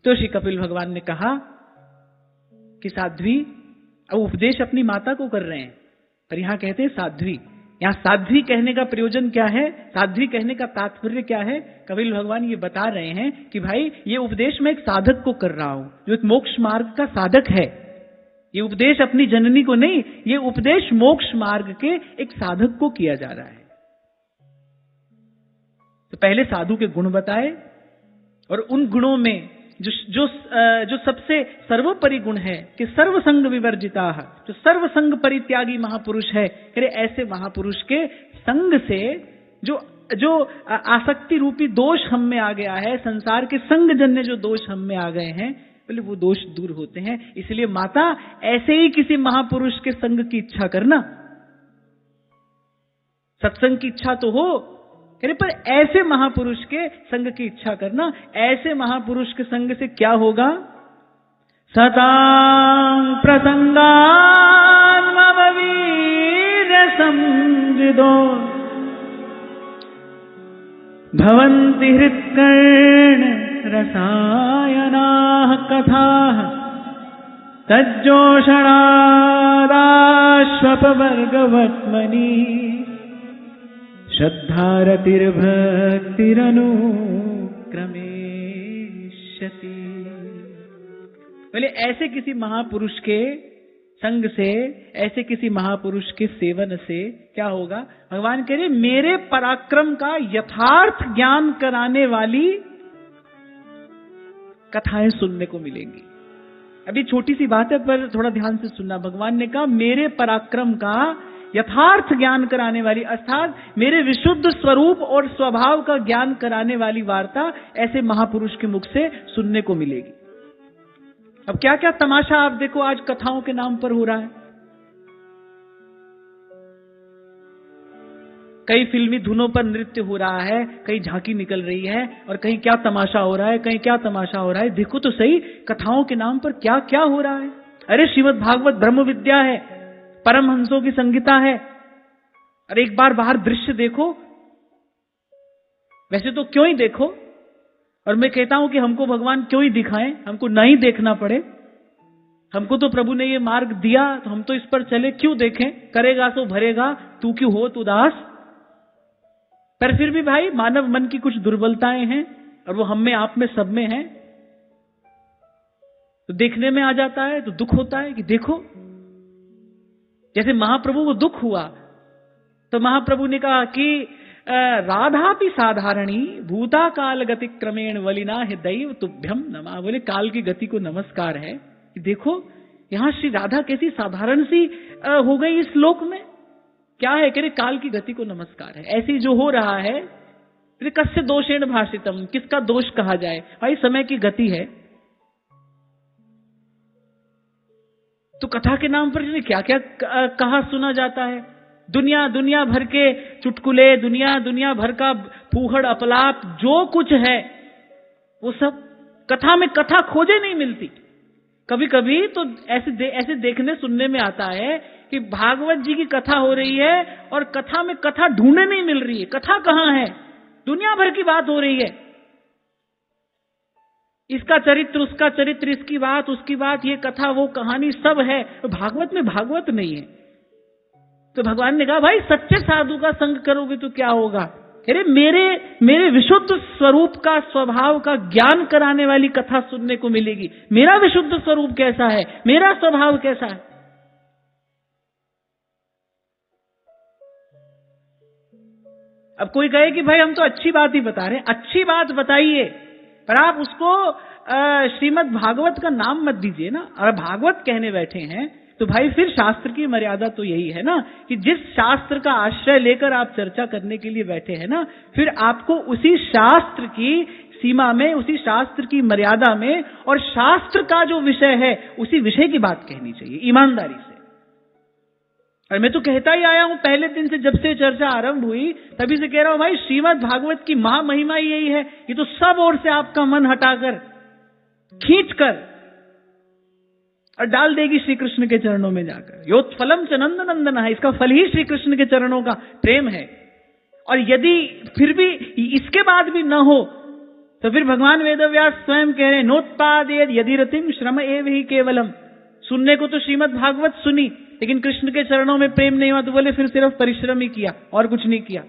तो श्री कपिल भगवान ने कहा कि साध्वी, अब उपदेश अपनी माता को कर रहे हैं, पर यहां कहते हैं साध्वी। यहां साध्वी कहने का प्रयोजन क्या है, साध्वी कहने का तात्पर्य क्या है? कपिल भगवान ये बता रहे हैं कि भाई ये उपदेश मैं एक साधक को कर रहा हूं, जो एक मोक्ष मार्ग का साधक है। ये उपदेश अपनी जननी को नहीं, ये उपदेश मोक्ष मार्ग के एक साधक को किया जा रहा है। तो पहले साधु के गुण बताए, और उन गुणों में जो सबसे सर्वोपरि गुण है कि सर्वसंग विवर्जिता, जो सर्वसंग परित्यागी महापुरुष है, ऐसे महापुरुष के संग से जो आसक्ति रूपी दोष हम में आ गया है, संसार के संग जन्य जो दोष हम में आ गए हैं, बोले वो दोष दूर होते हैं। इसलिए माता ऐसे ही किसी महापुरुष के संग की इच्छा करना। सत्संग की इच्छा तो हो, पर ऐसे महापुरुष के संग की इच्छा करना। ऐसे महापुरुष के संग से क्या होगा? सतां प्रसंगान् मम वीर संविदो भवन्ति हृत्कर्ण रसायनाः कथाः तज्जोषणादाश्वपवर्गवत्मनि श्रद्धारतिर्भक्तिरनुक्रमेष्यति। बोले ऐसे किसी महापुरुष के संग से, ऐसे किसी महापुरुष के सेवन से क्या होगा? भगवान कह रहे मेरे पराक्रम का यथार्थ ज्ञान कराने वाली कथाएं सुनने को मिलेंगी। अभी छोटी सी बात है पर थोड़ा ध्यान से सुनना। भगवान ने कहा मेरे पराक्रम का यथार्थ ज्ञान कराने वाली, अर्थात मेरे विशुद्ध स्वरूप और स्वभाव का ज्ञान कराने वाली वार्ता ऐसे महापुरुष के मुख से सुनने को मिलेगी। अब क्या क्या तमाशा आप देखो आज कथाओं के नाम पर हो रहा है। कई फिल्मी धुनों पर नृत्य हो रहा है, कहीं झांकी निकल रही है, और कहीं क्या तमाशा हो रहा है, कहीं क्या तमाशा हो रहा है। देखो तो सही कथाओं के नाम पर क्या क्या हो रहा है। अरे श्रीमद् भागवत ब्रह्म विद्या है, परमहंसों की संगीता है। अरे एक बार बाहर दृश्य देखो, वैसे तो क्यों ही देखो, और मैं कहता हूं कि हमको भगवान क्यों ही दिखाएं, हमको नहीं देखना पड़े। हमको तो प्रभु ने ये मार्ग दिया तो हम तो इस पर चले, क्यों देखें? करेगा तो भरेगा, तू क्यों होत उदास। पर फिर भी भाई मानव मन की कुछ दुर्बलताएं हैं, और वो हम में, आप में, सब में है। तो देखने में आ जाता है तो दुख होता है कि देखो, जैसे महाप्रभु को दुख हुआ तो महाप्रभु ने कहा कि राधा भी साधारणी भूता काल गति क्रमेण वलिना है दैव तुभ्यम नमा। बोले काल की गति को नमस्कार है कि देखो यहां श्री राधा कैसी साधारण सी हो गई इस लोक में। क्या है? कह रहे काल की गति को नमस्कार है। ऐसी जो हो रहा है, कस्य दोषेण भाषितम, किसका दोष कहा जाए? भाई समय की गति है। तो कथा के नाम पर क्या क्या कहा सुना जाता है। दुनिया भर के चुटकुले, दुनिया भर का फूहड़ अपलाप, जो कुछ है वो सब कथा में कथा खोजे नहीं मिलती। कभी कभी तो ऐसे देखने सुनने में आता है कि भागवत जी की कथा हो रही है और कथा में कथा ढूंढने नहीं मिल रही है। कथा कहां है? दुनिया भर की बात हो रही है, इसका चरित्र, उसका चरित्र, इसकी बात, उसकी बात, ये कथा, वो कहानी, सब है। तो भागवत में भागवत नहीं है। तो भगवान ने कहा भाई सच्चे साधु का संग करोगे तो क्या होगा? अरे मेरे विशुद्ध स्वरूप का, स्वभाव का ज्ञान कराने वाली कथा सुनने को मिलेगी। मेरा विशुद्ध स्वरूप कैसा है, मेरा स्वभाव कैसा है। अब कोई कहे कि भाई हम तो अच्छी बात ही बता रहे हैं। अच्छी बात बताइए, पर आप उसको श्रीमद् भागवत का नाम मत दीजिए ना। और भागवत कहने बैठे हैं तो भाई फिर शास्त्र की मर्यादा तो यही है ना कि जिस शास्त्र का आश्रय लेकर आप चर्चा करने के लिए बैठे हैं ना, फिर आपको उसी शास्त्र की सीमा में, उसी शास्त्र की मर्यादा में, और शास्त्र का जो विषय है उसी विषय की बात कहनी चाहिए ईमानदारी से। और मैं तो कहता ही आया हूं पहले दिन से, जब से चर्चा आरंभ हुई तभी से कह रहा हूं भाई श्रीमद् भागवत की महामहिमा यही है। ये तो सब ओर से आपका मन हटाकर, खींचकर और डाल देगी श्री कृष्ण के चरणों में जाकर। योत फलम च नंद नंदन है, इसका फल ही श्री कृष्ण के चरणों का प्रेम है। और यदि फिर भी इसके बाद भी न हो तो फिर भगवान वेदव्यास स्वयं कह रहे हैं, नोत्पादेत यदि रतिम श्रम एव ही केवलम। सुनने को तो श्रीमद् भागवत सुनी, लेकिन कृष्ण के चरणों में प्रेम नहीं हुआ, तो बोले फिर सिर्फ परिश्रम ही किया और कुछ नहीं किया।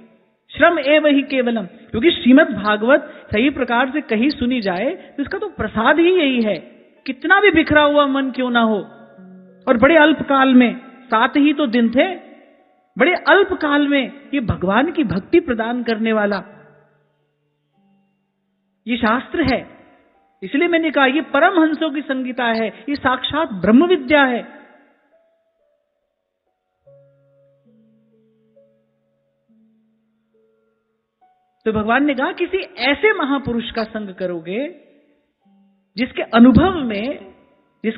श्रम एव ही केवलम, क्योंकि श्रीमद् भागवत सही प्रकार से कहीं सुनी जाए तो इसका तो प्रसाद ही यही है। कितना भी बिखरा हुआ मन क्यों ना हो, और बड़े अल्प काल में, 7 ही तो दिन थे, बड़े अल्प काल में ये भगवान की भक्ति प्रदान करने वाला ये शास्त्र है। इसलिए मैंने कहा ये परमहंसों की संगीता है, ये साक्षात ब्रह्म विद्या है। तो भगवान ने कहा किसी ऐसे महापुरुष का संग करोगे जिसके अनुभव में इस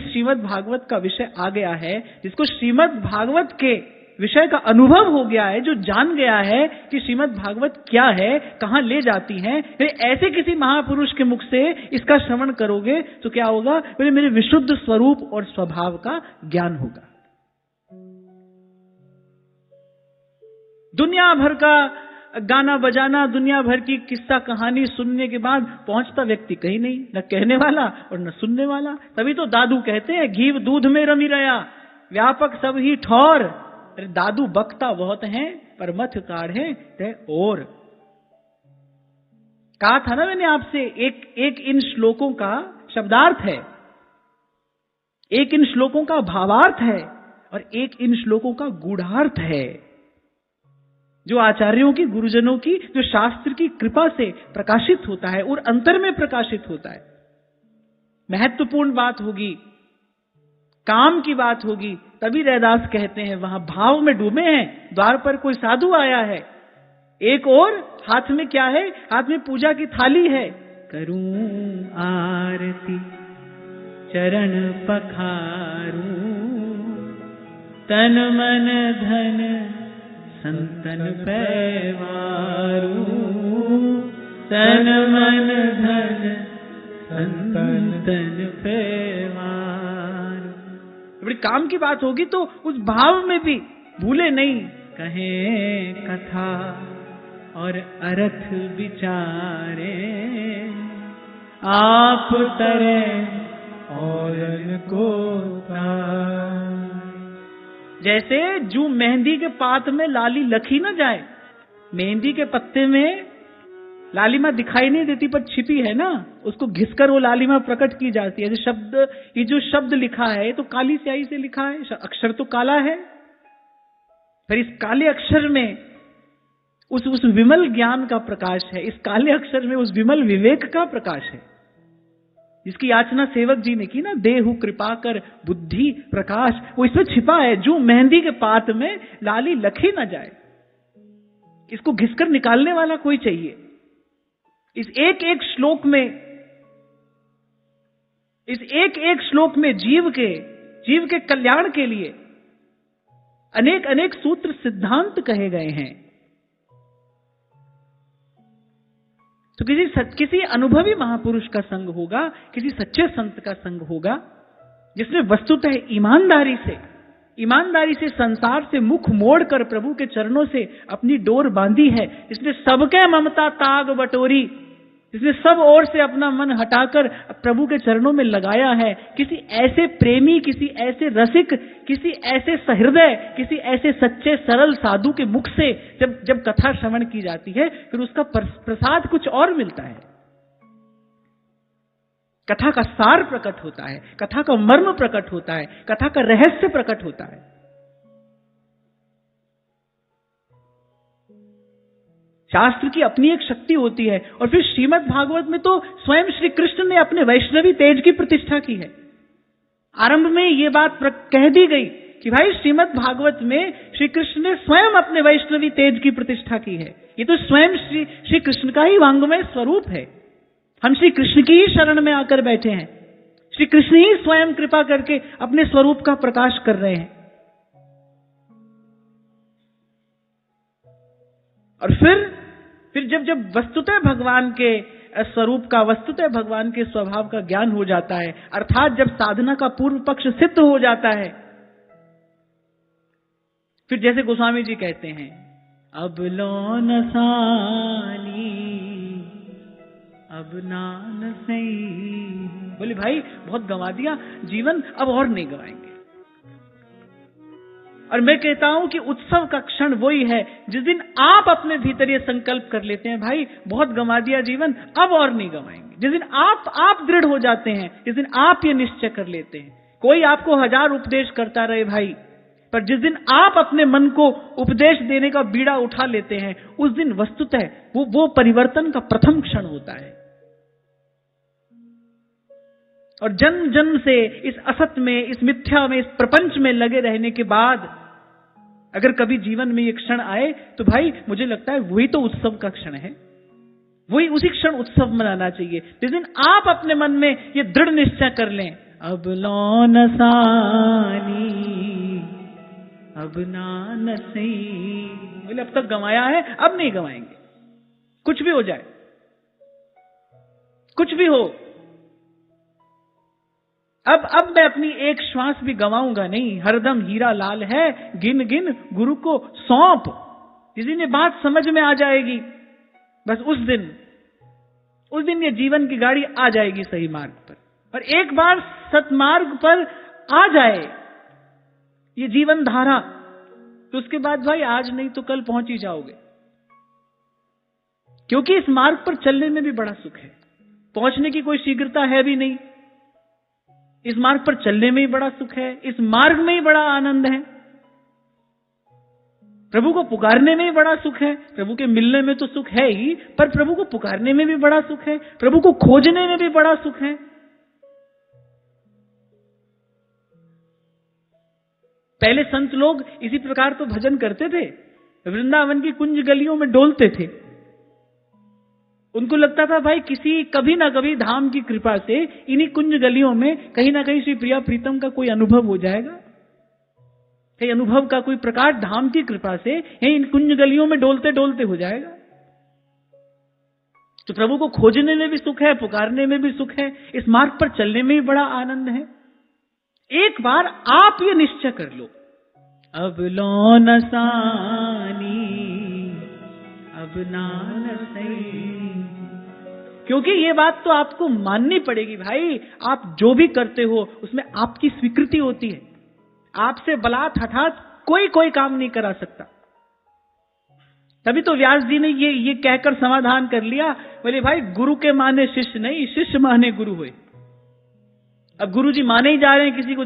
श्रीमद् भागवत का विषय आ गया है, जिसको श्रीमद् भागवत के विषय का अनुभव हो गया है, जो जान गया है कि श्रीमद् भागवत क्या है, कहां ले जाती है। ऐसे किसी महापुरुष के मुख से इसका श्रवण करोगे तो क्या होगा, बोले मेरे विशुद्ध स्वरूप और स्वभाव का ज्ञान होगा। दुनिया भर का गाना बजाना, दुनिया भर की किस्सा कहानी सुनने के बाद पहुंचता व्यक्ति कहीं नहीं, न कहने वाला और न सुनने वाला। तभी तो दादू कहते हैं, घीव दूध में रमी रहा, व्यापक सब ही ठौर। अरे दादू बकता बहुत हैं, पर मथ काढ़े ते और। कहा था ना मैंने आपसे, एक इन श्लोकों का शब्दार्थ है, एक इन श्लोकों का भावार्थ है, और एक इन श्लोकों का गूढ़ार्थ है, जो आचार्यों की, गुरुजनों की, जो शास्त्र की कृपा से प्रकाशित होता है और अंतर में प्रकाशित होता है। महत्वपूर्ण बात होगी, काम की बात होगी, तभी रैदास कहते हैं वहां भाव में डूबे हैं। द्वार पर कोई साधु आया है, एक और हाथ में क्या है, हाथ में पूजा की थाली है। करूं आरती चरण पखारूं, तन मन धन संतन पैवारू, तन मन धन संतन पैवारू। बड़ी काम की बात होगी तो उस भाव में भी भूले नहीं, कहें कथा और अर्थ विचारे, आप तरे और को जैसे जू मेहंदी के पात में लाली लखी ना जाए, मेहंदी के पत्ते में लालिमा दिखाई नहीं देती पर छिपी है ना, उसको घिसकर वो लालिमा प्रकट की जाती है। शब्द, ये जो शब्द लिखा है तो काली स्याही से लिखा है, अक्षर तो काला है, फिर इस काले अक्षर में उस विमल ज्ञान का प्रकाश है, इस काले अक्षर में उस विमल विवेक का प्रकाश है, जिसकी याचना सेवक जी ने की ना, देहु कृपा कर बुद्धि प्रकाश, वो इसमें छिपा है। जो मेहंदी के पात में लाली लखी ना जाए, इसको घिसकर निकालने वाला कोई चाहिए। इस एक एक श्लोक में जीव के कल्याण के लिए अनेक अनेक सूत्र सिद्धांत कहे गए हैं। तो किसी अनुभवी महापुरुष का संग होगा, किसी सच्चे संत का संग होगा, जिसने वस्तुतः ईमानदारी से संसार से मुख मोड़कर प्रभु के चरणों से अपनी डोर बांधी है, जिसने सबके ममता ताग बटोरी, जिसने सब ओर से अपना मन हटाकर प्रभु के चरणों में लगाया है। किसी ऐसे प्रेमी, किसी ऐसे रसिक, किसी ऐसे सहृदय, किसी ऐसे सच्चे सरल साधु के मुख से जब कथा श्रवण की जाती है, फिर उसका प्रसाद कुछ और मिलता है। कथा का सार प्रकट होता है, कथा का मर्म प्रकट होता है, कथा का रहस्य प्रकट होता है। शास्त्र की अपनी एक शक्ति होती है। और फिर श्रीमद् भागवत में तो स्वयं श्री कृष्ण ने अपने वैष्णवी तेज की प्रतिष्ठा की है। आरंभ में ये बात कह दी गई कि भाई श्रीमद् भागवत में श्री कृष्ण ने स्वयं अपने वैष्णवी तेज की प्रतिष्ठा की है। ये तो स्वयं श्री कृष्ण का ही वांग्मय स्वरूप है। हम श्री कृष्ण की ही शरण में आकर बैठे हैं। श्री कृष्ण ही स्वयं कृपा करके अपने स्वरूप का प्रकाश कर रहे हैं। और फिर जब वस्तुतः भगवान के स्वरूप का, वस्तुतः भगवान के स्वभाव का ज्ञान हो जाता है, अर्थात जब साधना का पूर्व पक्ष सिद्ध हो जाता है, फिर जैसे गोस्वामी जी कहते हैं, अब लो नसानी अब नान सही। बोले भाई बहुत गंवा दिया जीवन, अब और नहीं गंवाएंगे। और मैं कहता हूं कि उत्सव का क्षण वही है जिस दिन आप अपने भीतर ये संकल्प कर लेते हैं, भाई बहुत गंवा दिया जीवन, अब और नहीं गंवाएंगे। जिस दिन आप दृढ़ हो जाते हैं, जिस दिन आप ये निश्चय कर लेते हैं, कोई आपको 1000 उपदेश करता रहे भाई, पर जिस दिन आप अपने मन को उपदेश देने का बीड़ा उठा लेते हैं, उस दिन वस्तुतः वो परिवर्तन का प्रथम क्षण होता है। और जन्म जन्म से इस असत में, इस मिथ्या में, इस प्रपंच में लगे रहने के बाद अगर कभी जीवन में ये क्षण आए तो भाई मुझे लगता है वही तो उत्सव का क्षण है। वही उसी क्षण उत्सव मनाना चाहिए जिस दिन आप अपने मन में ये दृढ़ निश्चय कर लें, अब लौन सानी अब नान सही। बोले अब तक गंवाया है, अब नहीं गंवाएंगे, कुछ भी हो जाए, कुछ भी हो। अब मैं अपनी एक श्वास भी गंवाऊंगा नहीं, हरदम हीरा लाल है, गिन गिन गुरु को सौंप। जिस दिन ये बात समझ में आ जाएगी, बस उस दिन ये जीवन की गाड़ी आ जाएगी सही मार्ग पर। और एक बार सतमार्ग पर आ जाए ये जीवन धारा, तो उसके बाद भाई आज नहीं तो कल पहुंच ही जाओगे। क्योंकि इस मार्ग पर चलने में भी बड़ा सुख है, पहुंचने की कोई शीघ्रता है भी नहीं। इस मार्ग पर चलने में ही बड़ा सुख है, इस मार्ग में ही बड़ा आनंद है, प्रभु को पुकारने में ही बड़ा सुख है। प्रभु के मिलने में तो सुख है ही, पर प्रभु को पुकारने में भी बड़ा सुख है, प्रभु को खोजने में भी बड़ा सुख है। पहले संत लोग इसी प्रकार तो भजन करते थे, वृंदावन की कुंज गलियों में डोलते थे। उनको लगता था भाई कभी ना कभी धाम की कृपा से इन्हीं कुंज गलियों में कहीं ना कहीं श्री प्रिया प्रीतम का कोई अनुभव हो जाएगा, कहीं अनुभव का कोई प्रकार धाम की कृपा से यही इन कुंज गलियों में डोलते डोलते हो जाएगा। तो प्रभु को खोजने में भी सुख है, पुकारने में भी सुख है, इस मार्ग पर चलने में भी बड़ा आनंद है। एक बार आप ये निश्चय कर लो, अब लौन सानी अब नान सही। क्योंकि ये बात तो आपको माननी पड़ेगी भाई, आप जो भी करते हो उसमें आपकी स्वीकृति होती है। आपसे बलात् हठात कोई काम नहीं करा सकता। तभी तो व्यास जी ने ये कहकर समाधान कर लिया, बोले भाई गुरु के माने शिष्य नहीं, शिष्य माने गुरु हुए। अब गुरु जी माने ही जा रहे हैं किसी को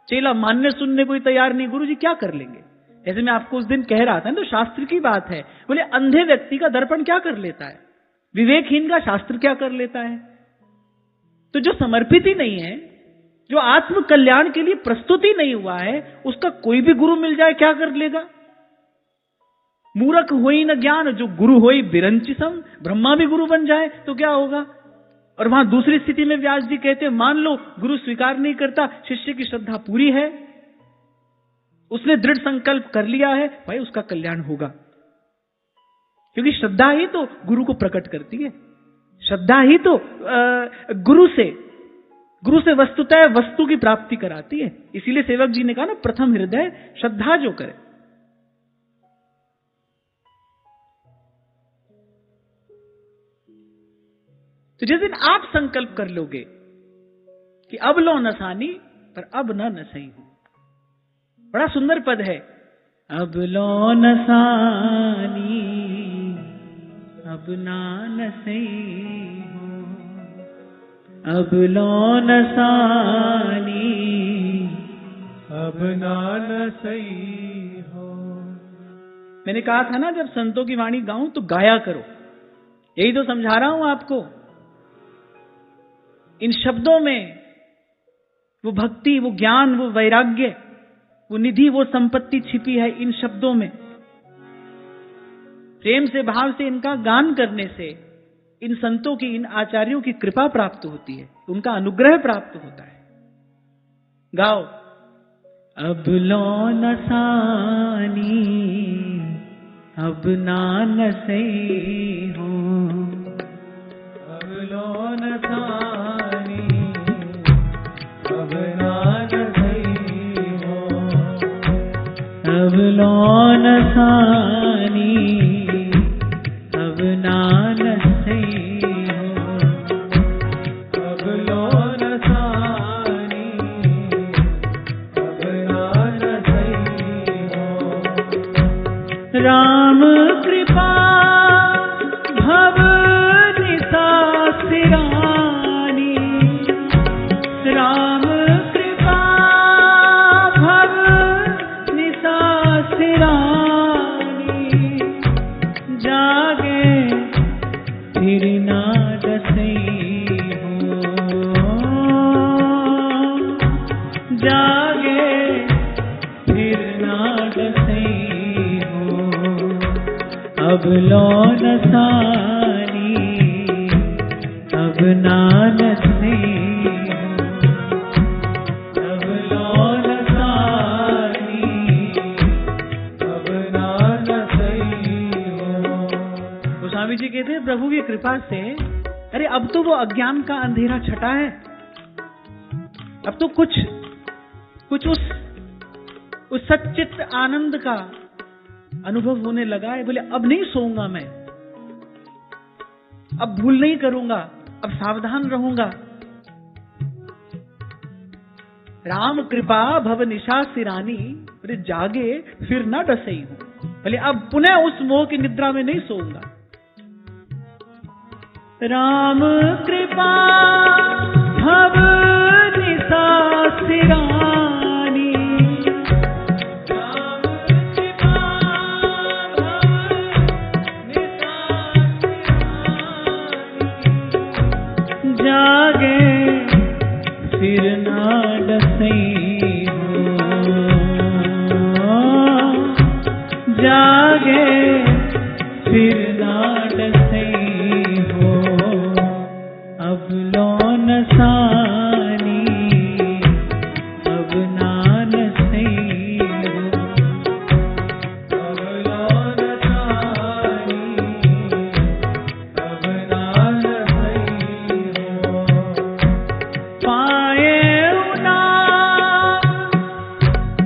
चेला मानने सुनने कोई तैयार नहीं, गुरु जी क्या कर लेंगे। जैसे मैं आपको उस दिन कह रहा था, तो शास्त्र की बात है। बोले अंधे व्यक्ति का दर्पण क्या कर लेता है, विवेकहीन का शास्त्र क्या कर लेता है। तो जो समर्पित ही नहीं है, जो आत्म कल्याण के लिए प्रस्तुत ही नहीं हुआ है, उसका कोई भी गुरु मिल जाए क्या कर लेगा। मूर्ख होई न ज्ञान, जो गुरु होई बिरंची सम। ब्रह्मा भी गुरु बन जाए तो क्या होगा। और वहां दूसरी स्थिति में व्यास जी कहते हैं, मान लो गुरु स्वीकार नहीं करता, शिष्य की श्रद्धा पूरी है, उसने दृढ़ संकल्प कर लिया है, भाई उसका कल्याण होगा। क्योंकि श्रद्धा ही तो गुरु को प्रकट करती है, श्रद्धा ही तो गुरु से वस्तुतः वस्तु की प्राप्ति कराती है। इसीलिए सेवक जी ने कहा ना, प्रथम हृदय श्रद्धा जो करे। तो जिस दिन आप संकल्प कर लोगे कि अब लो न सानी पर अब न सही हूं, बड़ा सुंदर पद है, अब लो न सानी अब न सही हूं, अब लो न सानी अब न सही हो। मैंने कहा था ना, जब संतों की वाणी गाऊं तो गाया करो, यही तो समझा रहा हूं आपको। इन शब्दों में वो भक्ति, वो ज्ञान, वो वैराग्य, वो निधि, वो संपत्ति छिपी है इन शब्दों में। प्रेम से, भाव से इनका गान करने से इन संतों की, इन आचार्यों की कृपा प्राप्त होती है, उनका अनुग्रह प्राप्त होता है। गाओ, अब लो न सानी अब नान सही हो, अब लो न सानी अब नान सही हो, अब लो न सानी अब नान सही हो। अब नानसे अब लोन सानी, अब नानसे हो। गोस्वामी जी कहते हैं प्रभु की कृपा से अरे अब तो वो अज्ञान का अंधेरा छटा है, अब तो कुछ उस सच्चित आनंद का अनुभव होने लगा है। बोले अब नहीं सोऊंगा मैं, अब भूल नहीं करूंगा, अब सावधान रहूंगा। राम कृपा भव निशा सिरानी, बोले जागे फिर न डसई हूं। बोले अब पुनः उस मोह की निद्रा में नहीं सोऊंगा। राम कृपा भव निशा सिरानी, राम कृपा भव निशा सिरानी, जागे फिर ना डसई हो, जागे फिर ना डसई हो। अब लोन सानी, अब नानसे हो, अब लोन सानी, अब नानसे हो। पाए नाम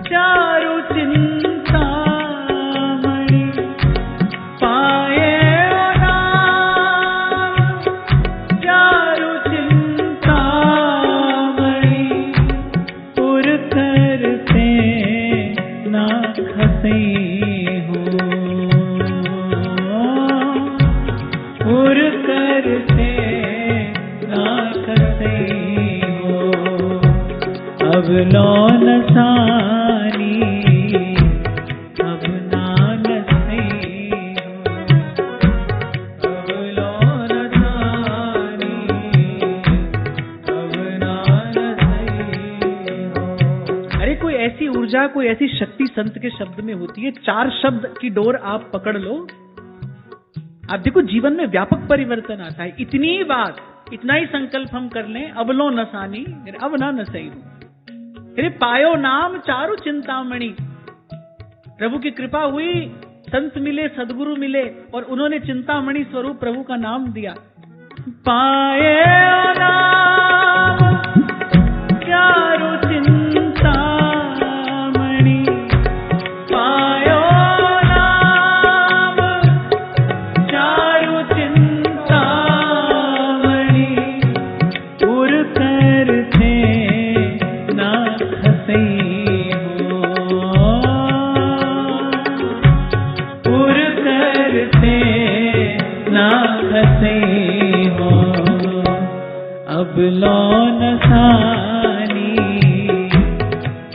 चारु चिंतामणि, पाए अब लोन सानी, अब नानसे हो, अब लोन सानी, अब नानसे हो। अरे कोई ऐसी ऊर्जा, कोई ऐसी शक्ति संत के शब्द में होती है। 4 शब्द की डोर आप पकड़ लो, आप देखो जीवन में व्यापक परिवर्तन आता है। इतनी बात, इतना ही संकल्प हम कर लें, अब लो नसानी, अब ना नसई हूं। अरे पायो नाम चारु चिंतामणि, प्रभु की कृपा हुई, संत मिले, सदगुरु मिले और उन्होंने चिंतामणि स्वरूप प्रभु का नाम दिया। पाए नाम चारु चिंतामणि, पायो नाम चारु चिंतामणि, उर करते ना खसई हो, उर करते ना खसई हो। अब लोन सानी,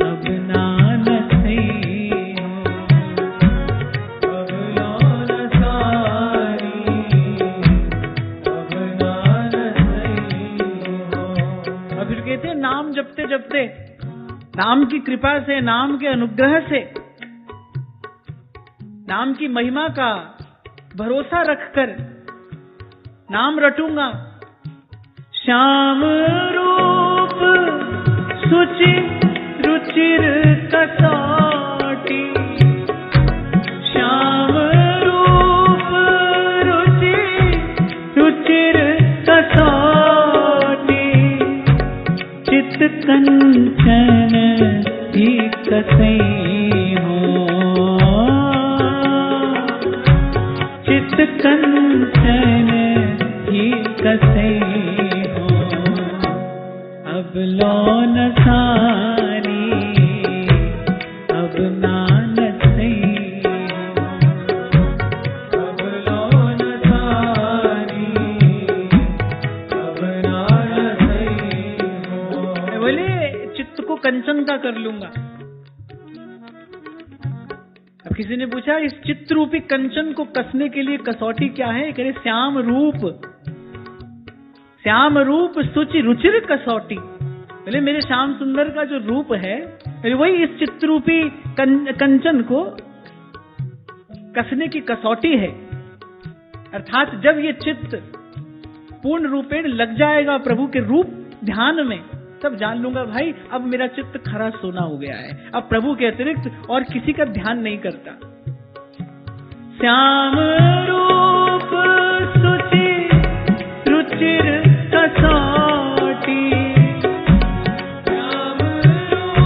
अब नानसे हो, अब लोन सानी, अब नानसे हो। अब फिर कहते हैं नाम जपते जपते, नाम की कृपा से, नाम के अनुग्रह से, नाम की महिमा का भरोसा रखकर नाम रटूंगा। श्याम रूप सुचि रुचिर कसौटी, श्याम रूप रुचि रुचिर कसौटी, चित कंचन ही कसई हो, चित कंचन ही कसई हो। अब लोन सानी, अब नानसे हो, अब लोन सानी, अब नानसे हो। बोले चित्त को कंचन का कर लूंगा। अब किसी ने पूछा इस चित्त रूपी कंचन को कसने के लिए कसौटी क्या है? कहे श्याम रूप, श्याम रूप सुचि रुचिर कसौटी। बोले मेरे श्याम सुंदर का जो रूप है, वही इस चित्त रूपी कंचन को कसने की कसौटी है। अर्थात जब ये चित्त पूर्ण रूपेण लग जाएगा प्रभु के रूप ध्यान में, तब जान लूंगा भाई अब मेरा चित्त खरा सोना हो गया है, अब प्रभु के अतिरिक्त और किसी का ध्यान नहीं करता। श्याम रूप सुचि रुचिर कसौटी, श्याम रूप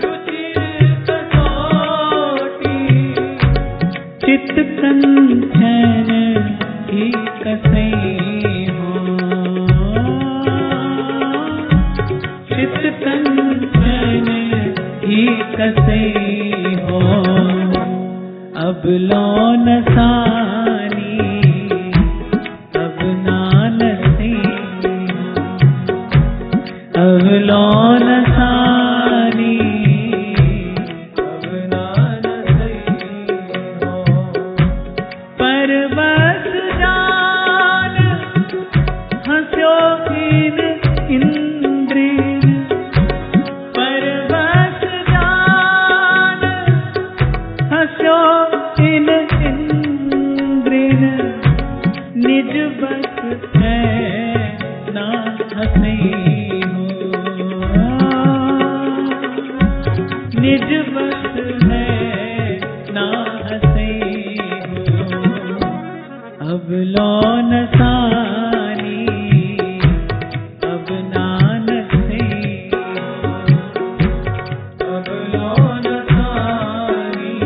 रुचिर कसौटी, चित्त कंचन ही कसई हो, चित्त कंचन ही कसई हो, अब लौन सानी अब नान से, अब लौन सानी अब नान से हो, परवश जान हंस्यो इन इंद्रिय, परवश जान हंस्यो इन इंद्रिय, निज बस है ना हंसई हो, निज बस है ना हंसई हो, अब लौन सानी अब नान से, अब लौन सानी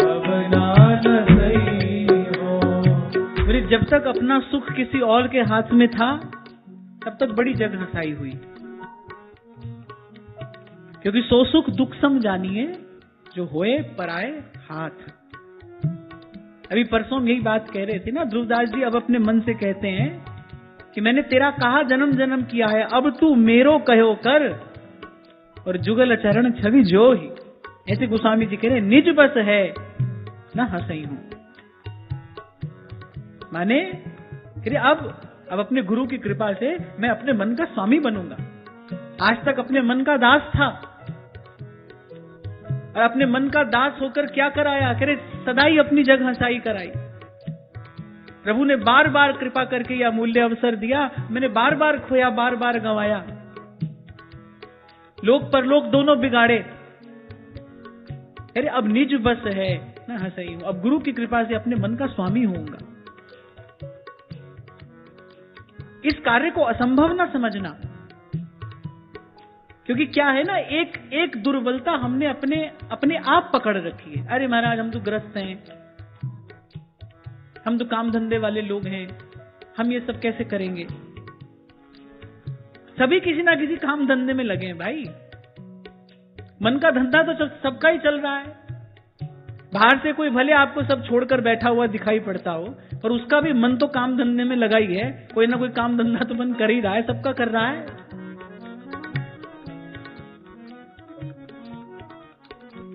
अब नान से हो। बोले जब तक अपना सुख किसी और के हाथ में था तब तक बड़ी जग हंसाई हुई, क्योंकि सो सुख दुख सम जानिए जो होए पराए हाथ। अभी परसों हम यही बात कह रहे थे ना, ध्रुवदास जी अब अपने मन से कहते हैं कि मैंने तेरा कहा जन्म जन्म किया है, अब तू मेरो कहो कर, और जुगल चरण छवि जो ही। ऐसे गोस्वामी जी कह रहे निज बस है ना हंसई हूं, माने अब अपने गुरु की कृपा से मैं अपने मन का स्वामी बनूंगा। आज तक अपने मन का दास था, और अपने मन का दास होकर क्या कराया, करे सदा ही अपनी जग हंसाई कराई। प्रभु ने बार बार कृपा करके यह अमूल्य अवसर दिया, मैंने बार बार खोया, बार बार गंवाया, लोक परलोक दोनों बिगाड़े। अरे अब निज बस है ना हंसई हूं, अब गुरु की कृपा से अपने मन का स्वामी होऊंगा। इस कार्य को असंभव ना समझना, क्योंकि क्या है ना, एक दुर्बलता हमने अपने आप पकड़ रखी है। अरे महाराज हम तो ग्रस्त हैं, हम तो काम धंधे वाले लोग हैं, हम ये सब कैसे करेंगे। सभी किसी ना किसी काम धंधे में लगे हैं भाई, मन का धंधा तो सबका ही चल रहा है। बाहर से कोई भले आपको सब छोड़कर बैठा हुआ दिखाई पड़ता हो, पर उसका भी मन तो काम धंधे में लगा ही है, कोई ना कोई काम धंधा तो मन कर ही रहा है, सबका कर रहा है।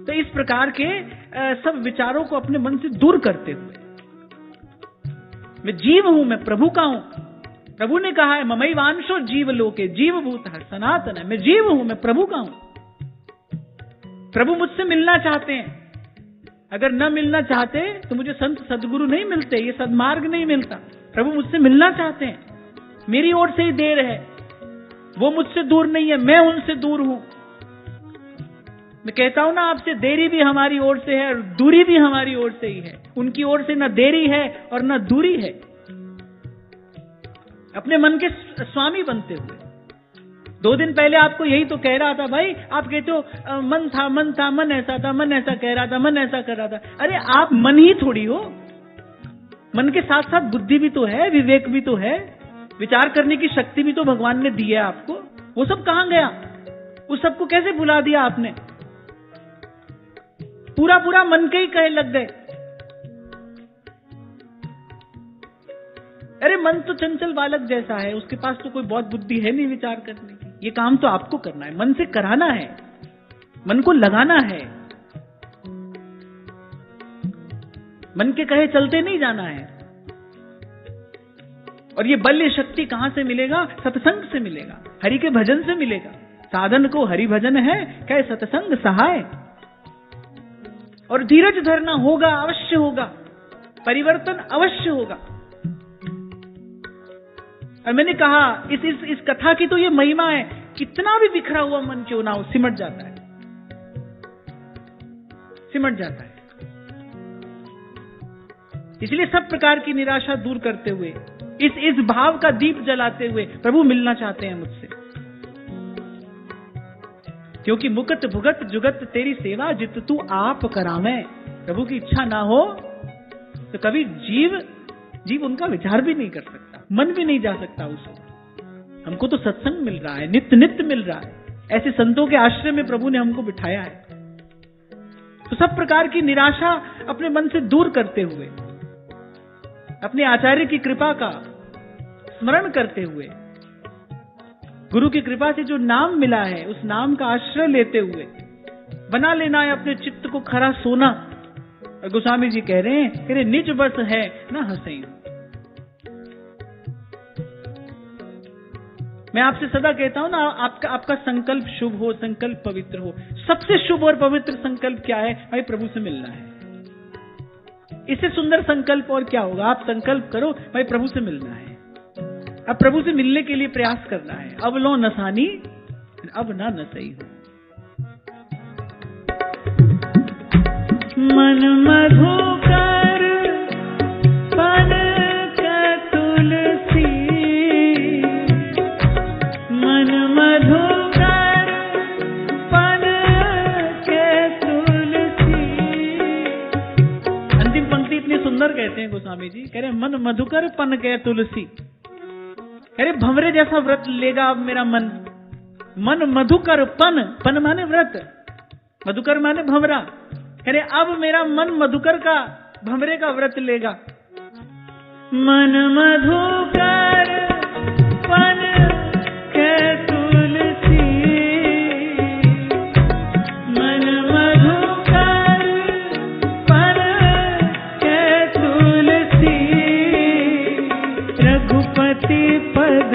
तो इस प्रकार के सब विचारों को अपने मन से दूर करते हुए, मैं जीव हूं, मैं प्रभु का हूं। प्रभु ने कहा है ममई वांशो जीव लोके जीव भूत है सनातन है, मैं जीव हूं, मैं प्रभु का हूं। प्रभु मुझसे मिलना चाहते हैं, अगर न मिलना चाहते तो मुझे संत सदगुरु नहीं मिलते, ये सदमार्ग नहीं मिलता। प्रभु मुझसे मिलना चाहते हैं, मेरी ओर से ही देर है, वो मुझसे दूर नहीं है, मैं उनसे दूर हूं। मैं कहता हूं ना आपसे, देरी भी हमारी ओर से है और दूरी भी हमारी ओर से ही है। उनकी ओर से ना देरी है और ना दूरी है। अपने मन के स्वामी बनते हुए, 2 दिन पहले आपको यही तो कह रहा था भाई, आप कहते हो मन था, मन ऐसा था, मन ऐसा कह रहा था, मन ऐसा कर रहा था। अरे आप मन ही थोड़ी हो, मन के साथ साथ बुद्धि भी तो है, विवेक भी तो है, विचार करने की शक्ति भी तो भगवान ने दी है आपको। वो सब कहां गया? उस सबको कैसे भुला दिया आपने? पूरा मन के ही कहे लग गए। अरे मन तो चंचल बालक जैसा है, उसके पास तो कोई बहुत बुद्धि है नहीं विचार करने की। ये काम तो आपको करना है, मन से कराना है, मन को लगाना है, मन के कहे चलते नहीं जाना है। और ये बल, ये शक्ति कहां से मिलेगा? सत्संग से मिलेगा, हरि के भजन से मिलेगा। साधन को हरि भजन है, क्या सत्संग सहाय। और धीरज धरना होगा, अवश्य होगा। परिवर्तन अवश्य होगा। और मैंने कहा इस कथा की तो ये महिमा है, कितना भी बिखरा हुआ मन क्यों ना हो, सिमट जाता है, सिमट जाता है। इसलिए सब प्रकार की निराशा दूर करते हुए, इस भाव का दीप जलाते हुए प्रभु मिलना चाहते हैं मुझसे, क्योंकि मुकत भुगत जुगत तेरी सेवा, जित तू आप करावे। प्रभु की इच्छा ना हो तो कभी जीव उनका विचार भी नहीं कर सकता, मन भी नहीं जा सकता उसको। हमको तो सत्संग मिल रहा है, नित्य मिल रहा है, ऐसे संतों के आश्रय में प्रभु ने हमको बिठाया है। तो सब प्रकार की निराशा अपने मन से दूर करते हुए, अपने आचार्य की कृपा का स्मरण करते हुए, गुरु की कृपा से जो नाम मिला है उस नाम का आश्रय लेते हुए बना लेना है अपने चित्त को खरा सोना। और गोस्वामी जी कह रहे हैं, तेरे निज बस है ना हंसे। मैं आपसे सदा कहता हूं ना, आपका संकल्प शुभ हो, संकल्प पवित्र हो। सबसे शुभ और पवित्र संकल्प क्या है भाई? प्रभु से मिलना है। इससे सुंदर संकल्प और क्या होगा? आप संकल्प करो भाई प्रभु से मिलना है, अब प्रभु से मिलने के लिए प्रयास करना है। अब लो नसानी अब ना नसई हो। मन मधुकर पन के तुलसी, मन मधुकर पन के तुलसी। अंतिम पंक्ति इतनी सुंदर कहते हैं गोस्वामी जी, कह रहे मन मधुकर पन के तुलसी। कह रहे भंवरे जैसा व्रत लेगा अब मेरा मन। मन मधुकर पन माने व्रत, मधुकर माने भंवरा। कह रहे अब मेरा मन मधुकर का, भंवरे का व्रत लेगा। मन मधुकर पन के तुलसी, मन मधुकर पन के तुलसी। रघुपति पद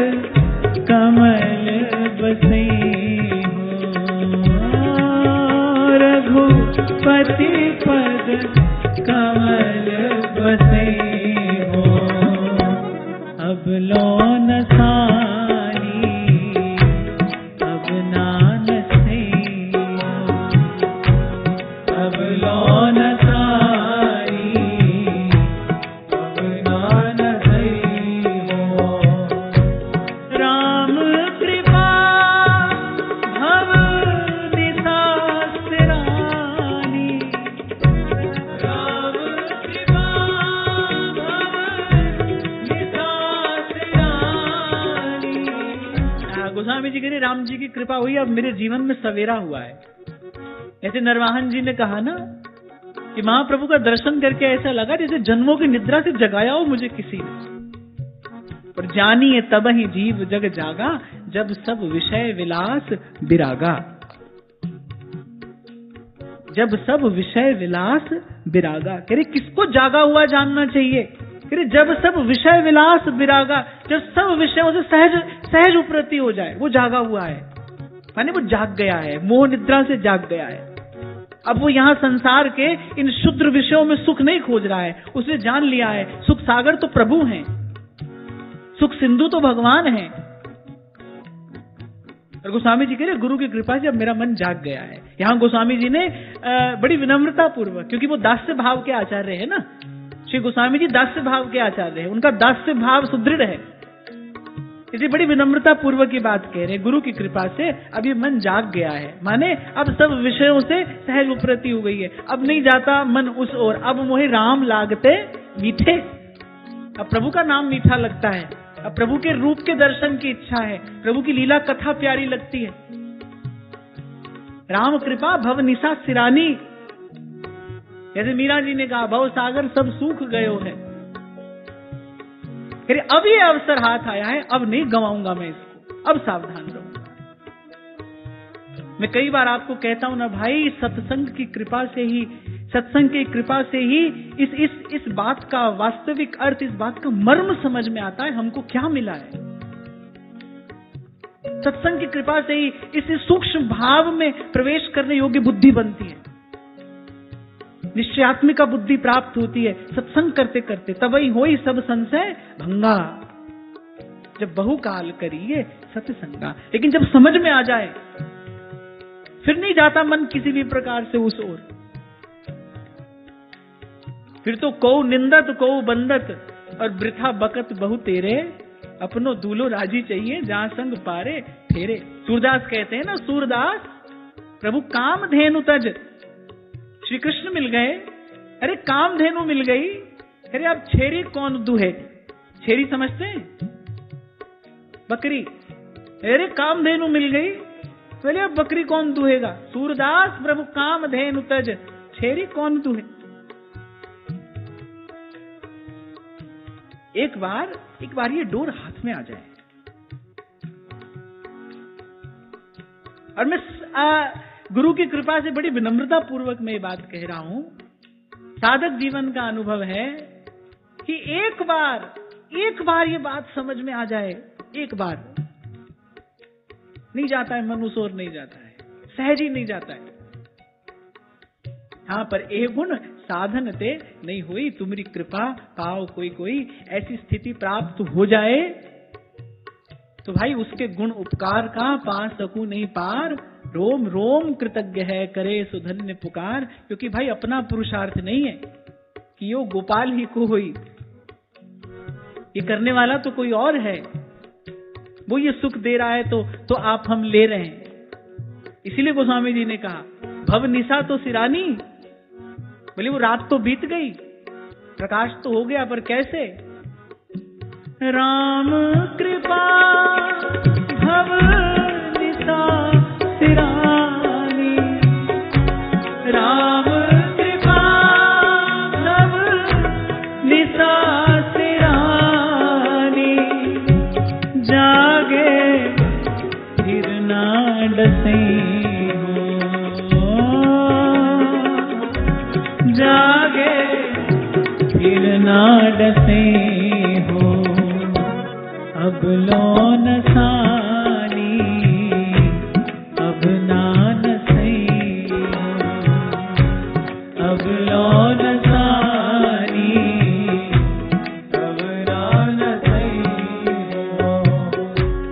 कमल बसई हो, रघुपति पद कमल बसई हो। अब लो नसानी अब नान सई हो, अब लो नसानी अब नान सई हो। राम कृपा भव निसासरानी, राम कृपा भव निसासरानी। गोस्वामी जी कह रहे राम जी की कृपा हुई, अब मेरे जीवन में सवेरा हुआ है। जैसे नरवाहन जी ने कहा ना कि महाप्रभु का दर्शन करके ऐसा लगा जैसे जन्मों की निद्रा से जगाया हो मुझे किसी ने। पर जानिए तब ही जीव जग जागा, जब सब विषय विलास विरागा। जब सब विषय विलास विरागा। कह रहे किसको जागा हुआ जानना चाहिए? कह रहे जब सब विषय विलास विरागा, जब सब विषयों से सहज उपरति हो जाए, वो जागा हुआ है, माने वो जाग गया है, मोह निद्रा से जाग गया है। अब वो यहाँ संसार के इन शुद्र विषयों में सुख नहीं खोज रहा है, उसने जान लिया है सुख सागर तो प्रभु हैं, सुख सिंधु तो भगवान हैं। और गोस्वामी जी कह रहे गुरु की कृपा से अब मेरा मन जाग गया है। यहाँ गोस्वामी जी ने बड़ी विनम्रता पूर्वक, क्योंकि वो दास्य भाव के आचार्य है ना, श्री गोस्वामी जी दास्य भाव के आचार्य है, उनका दास्य भाव सुदृढ़ है, इसलिए बड़ी विनम्रता पूर्वक की बात कह रहे। गुरु की कृपा से अब ये मन जाग गया है, माने अब सब विषयों से सहज उपरति हो गई है। अब नहीं जाता मन उस ओर, अब मोहे राम लागते मीठे। अब प्रभु का नाम मीठा लगता है, अब प्रभु के रूप के दर्शन की इच्छा है, प्रभु की लीला कथा प्यारी लगती है। राम कृपा भव निशा सिरानी, जैसे मीरा जी ने कहा भव सागर सब सूख गयो है। अब ये अवसर हाथ आया है, अब नहीं गवाऊंगा मैं इसको, अब सावधान रहूंगा। मैं कई बार आपको कहता हूं ना भाई, सत्संग की कृपा से ही, सत्संग की कृपा से ही इस बात का वास्तविक अर्थ, इस बात का मर्म समझ में आता है हमको क्या मिला है। सत्संग की कृपा से ही इस सूक्ष्म भाव में प्रवेश करने योग्य बुद्धि बनती है। निश्चयात्मिका बुद्धि प्राप्त होती है सत्संग करते करते। तबई होई सब संशय भंगा, जब बहुकाल करिए सत्संगा। लेकिन जब समझ में आ जाए फिर नहीं जाता मन किसी भी प्रकार से उस ओर। फिर तो कौ निंदत कौ बंदत और वृथा बकत बहु तेरे, अपनो दूल्हो राजी चाहिए जहां संग पारे फेरे। सूरदास कहते हैं ना, सूरदास प्रभु काम धेनु तज, श्री कृष्ण मिल गए। अरे काम धेनु मिल गई, अरे अब छेरी कौन दुहे? छेरी समझते हैं? बकरी। अरे काम धेनु मिल गई, बोले अब बकरी कौन दुहेगा? सूरदास प्रभु काम धेनु तज, छेरी कौन दुहे? एक बार ये डोर हाथ में आ जाए, और मैं गुरु की कृपा से बड़ी विनम्रता पूर्वक मैं ये बात कह रहा हूं, साधक जीवन का अनुभव है कि एक बार ये बात समझ में आ जाए, एक बार नहीं जाता है मन उस ओर, नहीं जाता है, सहज ही नहीं जाता है। हाँ, पर ए गुण साधन ते नहीं हुई, तुम्हारी कृपा पाओ कोई ऐसी स्थिति प्राप्त हो जाए तो भाई उसके गुण उपकार का पा सकूं नहीं पार। रोम रोम कृतज्ञ है करे सुधन्य पुकार। क्योंकि भाई अपना पुरुषार्थ नहीं है कि यो गोपाल ही को हुई, ये करने वाला तो कोई और है, वो ये सुख दे रहा है तो आप हम ले रहे हैं। इसीलिए गोस्वामी जी ने कहा भव निशा तो सिरानी, बोले वो रात तो बीत गई, प्रकाश तो हो गया, पर कैसे? राम कृपा भव निशा सिरानी, राम कृपा भव निशा सिरानी, जागे फिर ना डसे, जागे फिर ना डसे हो, अब लोन सानी अब नान सही हो, अब लोन सानी अब नान सही हो।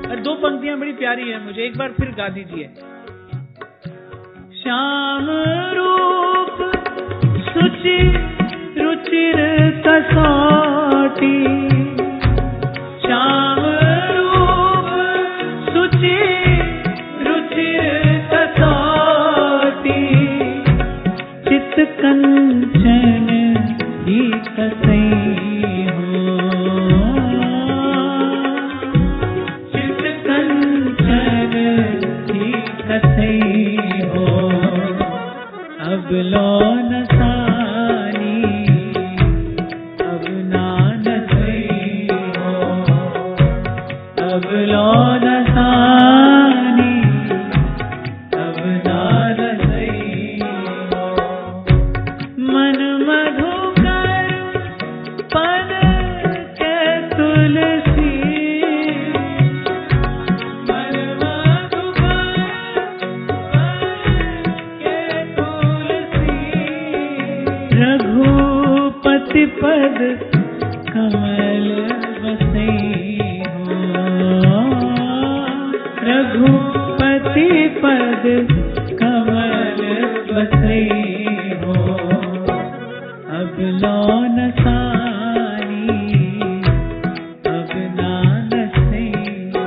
और दो पंक्तियां बड़ी प्यारी है मुझे, एक बार फिर गा दीजिए। श्याम रूप सुचि रुचिर कसौटी, श्याम रूप सुचि रुचिर कसौटी, चित कंचन ही कसई हो, चित कंचन ही कसई हो, अब लोन रघुपति पद कमल बसई हो, रघुपति पद कमल बसई हो, अब लोन सानी अब नान सही हो,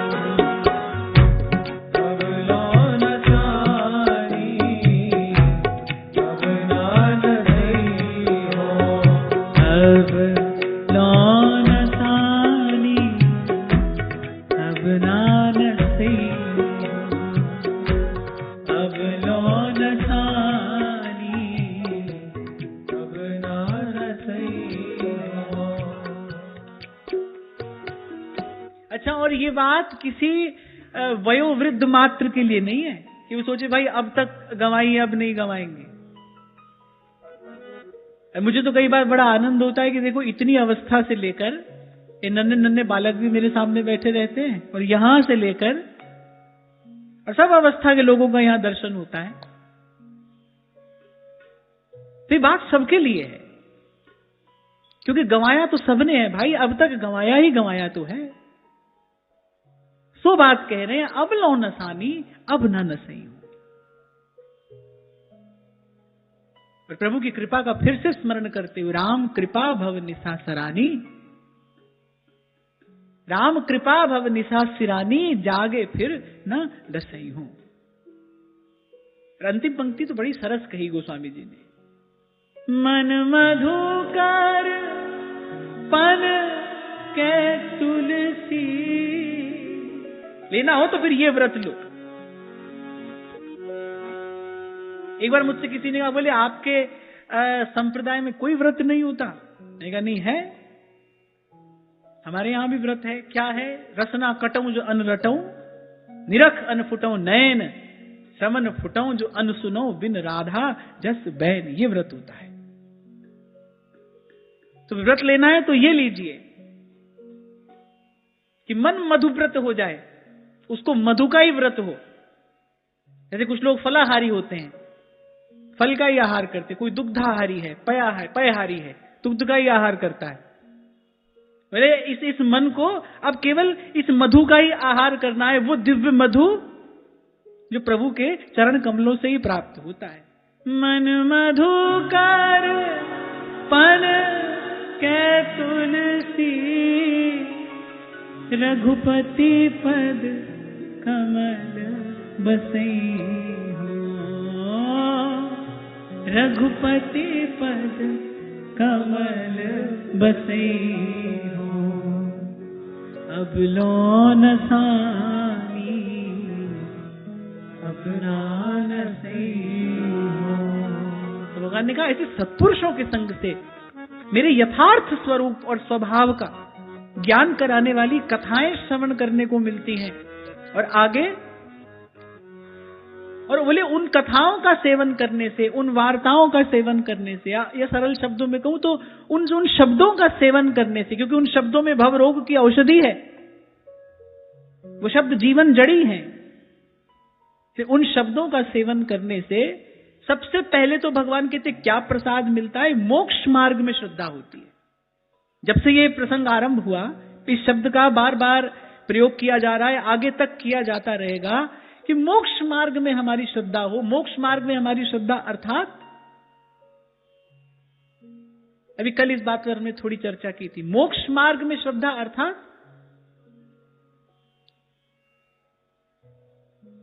अब लोन सानी अब नान सही हो, अब लोन सानी अब नान सही हो, अब लोन सानी अब नान सही हो। अच्छा, और ये बात किसी वयोवृद्ध मात्र के लिए नहीं है कि वो सोचे भाई अब तक गंवाई अब नहीं गंवाएंगे। मुझे तो कई बार बड़ा आनंद होता है कि देखो इतनी अवस्था से लेकर ये नन्हे नन्हे बालक भी मेरे सामने बैठे रहते हैं, और यहां से लेकर और सब अवस्था के लोगों का यहां दर्शन होता है। तो ये बात सबके लिए है, क्योंकि गंवाया तो सबने है भाई, अब तक गंवाया ही गंवाया तो है। सो बात कह रहे हैं, अब लो नसानी अब ना नसई हूं। और प्रभु की कृपा का फिर से स्मरण करते हुए, राम कृपा भव निशा सरानी, राम कृपा भव निशा सिरानी, जागे फिर न दसई हूं। अंतिम पंक्ति तो बड़ी सरस कही गोस्वामी जी ने, मन मधुकर पन के तुलसी, लेना हो तो फिर ये व्रत लो। एक बार मुझसे किसी ने कहा, बोले आपके संप्रदाय में कोई व्रत नहीं होता? मैंने कहा नहीं है, हमारे यहां भी व्रत है। क्या है? रसना कटऊं जो अन रटऊं, निरख अन फुटऊं नयन, श्रमन फुटऊं जो अन सुनो, बिन राधा जस बैन, ये व्रत होता है। तो व्रत लेना है तो ये लीजिए कि मन मधुव्रत हो जाए, उसको मधु का ही व्रत हो। जैसे कुछ लोग फलाहारी होते हैं, फल का ही आहार करते, कोई दुग्धाहारी है, पयहारी है, दुग्ध का ही आहार करता है। बोले इस मन को अब केवल इस मधु का ही आहार करना है, वो दिव्य मधु जो प्रभु के चरण कमलों से ही प्राप्त होता है। मन मधुकर पन के तुलसी, रघुपति पद कमल बसई हो, रघुपति पद कमल बसई हो, अब लो नसानी अपना नसई हो। तो भगवान ने कहा, ऐसे सत्पुरुषों के संग से मेरे यथार्थ स्वरूप और स्वभाव का ज्ञान कराने वाली कथाएं श्रवण करने को मिलती हैं। और आगे, और बोले उन कथाओं का सेवन करने से, उन वार्ताओं का सेवन करने से, या सरल शब्दों में कहूं तो उन शब्दों का सेवन करने से, क्योंकि उन शब्दों में भव रोग की औषधि है, वो शब्द जीवन जड़ी हैं। उन शब्दों का सेवन करने से सबसे पहले तो भगवान कहते क्या प्रसाद मिलता है? मोक्ष मार्ग में श्रद्धा होती है। जब से ये प्रसंग आरंभ हुआ, इस शब्द का बार बार प्रयोग किया जा रहा है, आगे तक किया जाता रहेगा कि मोक्ष मार्ग में हमारी श्रद्धा हो। मोक्ष मार्ग में हमारी श्रद्धा अर्थात, अभी कल इस बात पर हमने थोड़ी चर्चा की थी, मोक्ष मार्ग में श्रद्धा अर्थात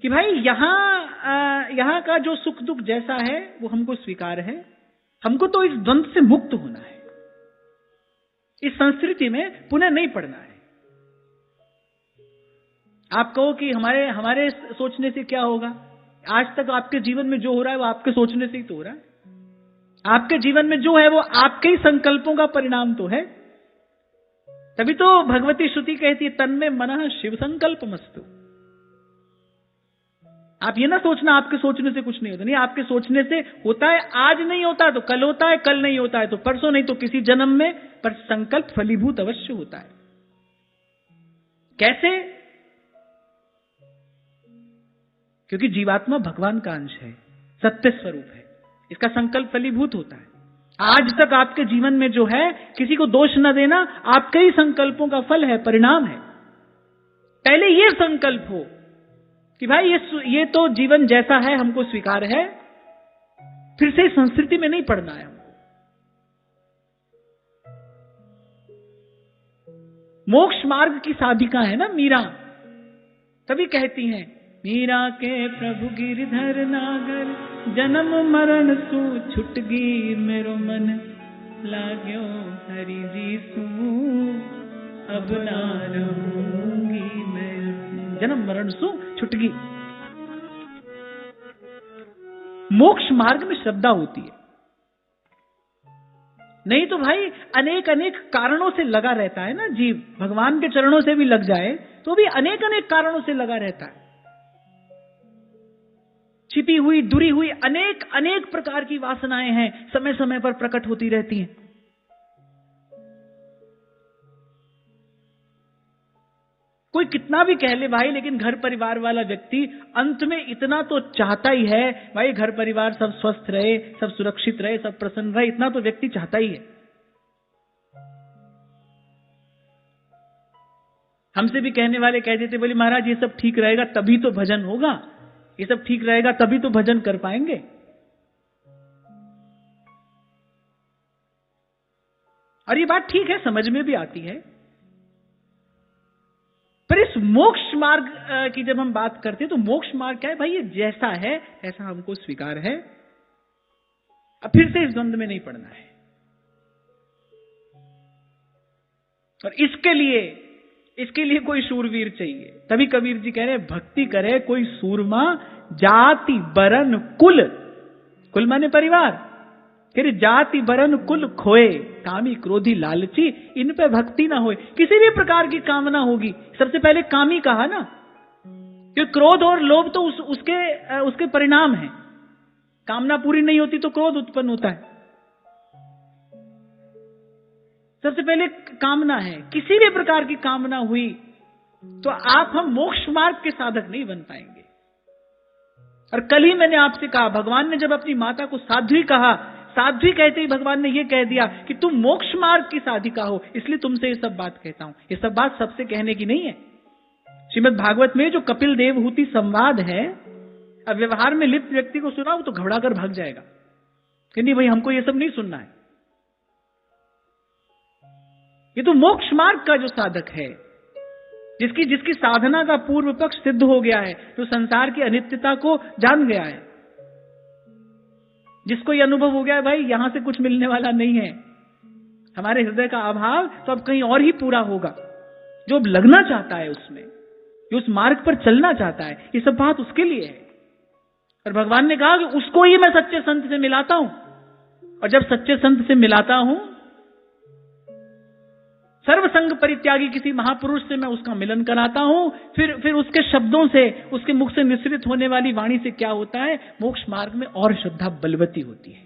कि भाई यहां का जो सुख दुख जैसा है वो हमको स्वीकार है, हमको तो इस द्वंद्व से मुक्त होना है, इस संस्कृति में पुनः नहीं पड़ना है। आप कहो कि हमारे सोचने से क्या होगा? आज तक आपके जीवन में जो हो रहा है वो आपके सोचने से ही तो हो रहा है। आपके जीवन में जो है वो आपके ही संकल्पों का परिणाम तो है। तभी तो भगवती श्रुति कहती है, तन्मे मनः शिव संकल्प मस्तु। आप ये ना सोचना आपके सोचने से कुछ नहीं होता, नहीं, आपके सोचने से होता है। आज नहीं होता तो कल होता है, कल नहीं होता है तो परसों, नहीं तो किसी जन्म में, पर संकल्प फलीभूत अवश्य होता है। कैसे? क्योंकि जीवात्मा भगवान का अंश है, सत्य स्वरूप है, इसका संकल्प फलीभूत होता है। आज तक आपके जीवन में जो है, किसी को दोष न देना, आपके ही संकल्पों का फल है, परिणाम है। पहले ये संकल्प हो कि भाई ये तो जीवन जैसा है हमको स्वीकार है, फिर से संस्कृति में नहीं पड़ना है हमको। मोक्ष मार्ग की साधिका है ना मीरा, तभी कहती हैं, मीरा के प्रभु गिरधर नागर, जन्म मरण सु छुटगी मेरो मन, लाग्यो हरि जी सु अब ना रहूंगी मैं। जन्म मरण सु छुटगी। मोक्ष मार्ग में श्रद्धा होती है, नहीं तो भाई अनेक अनेक कारणों से लगा रहता है ना जीव। भगवान के चरणों से भी लग जाए तो भी अनेक अनेक कारणों से लगा रहता है। छिपी हुई, दुरी हुई अनेक अनेक प्रकार की वासनाएं हैं, समय समय पर प्रकट होती रहती हैं। कोई कितना भी कह ले भाई, लेकिन घर परिवार वाला व्यक्ति अंत में इतना तो चाहता ही है भाई, घर परिवार सब स्वस्थ रहे, सब सुरक्षित रहे, सब प्रसन्न रहे, इतना तो व्यक्ति चाहता ही है। हमसे भी कहने वाले कह देते, बोले महाराज ये सब ठीक रहेगा तभी तो भजन होगा, ये सब ठीक रहेगा तभी तो भजन कर पाएंगे। और ये बात ठीक है, समझ में भी आती है। पर इस मोक्ष मार्ग की जब हम बात करते हैं तो मोक्ष मार्ग क्या है भाई? ये जैसा है ऐसा हमको स्वीकार है, अब फिर से इस द्वंद्व में नहीं पड़ना है। और इसके लिए कोई शूरवीर चाहिए। तभी कबीर जी कह रहे हैं, भक्ति करे कोई सूरमा, जाति बरन कुल, कुल माने परिवार, फिर जाति बरन कुल खोए, कामी क्रोधी लालची इन पे भक्ति ना होए। किसी भी प्रकार की कामना होगी, सबसे पहले कामी कहा ना, क्योंकि क्रोध और लोभ तो उसके परिणाम है। कामना पूरी नहीं होती तो क्रोध उत्पन्न होता है। सबसे पहले कामना है, किसी भी प्रकार की कामना हुई तो हम मोक्ष मार्ग के साधक नहीं बन पाएंगे। और कल ही मैंने आपसे कहा, भगवान ने जब अपनी माता को साध्वी कहा, साध्वी कहते ही भगवान ने यह कह दिया कि तुम मोक्ष मार्ग की साधिका हो, इसलिए तुमसे ये सब बात कहता हूं। ये सब बात सबसे कहने की नहीं है। श्रीमद् भागवत में जो कपिल देवहूति संवाद है, अब व्यवहार में लिप्त व्यक्ति को सुना तो घबरा कर भाग जाएगा कि नहीं भाई हमको ये सब नहीं सुनना है। ये तो मोक्ष मार्ग का जो साधक है, जिसकी साधना का पूर्व पक्ष सिद्ध हो गया है, तो संसार की अनित्यता को जान गया है, जिसको ये अनुभव हो गया है भाई यहां से कुछ मिलने वाला नहीं है, हमारे हृदय का अभाव तो अब कहीं और ही पूरा होगा। जो अब लगना चाहता है उसमें, जो उस मार्ग पर चलना चाहता है, ये सब बात उसके लिए है। और भगवान ने कहा कि उसको ही मैं सच्चे संत से मिलाता हूं, और जब सच्चे संत से मिलाता हूं, सर्वसंग परित्यागी किसी महापुरुष से मैं उसका मिलन कराता हूं, फिर उसके शब्दों से, उसके मुख से निश्रित होने वाली वाणी से क्या होता है, मोक्ष मार्ग में और श्रद्धा बलवती होती है।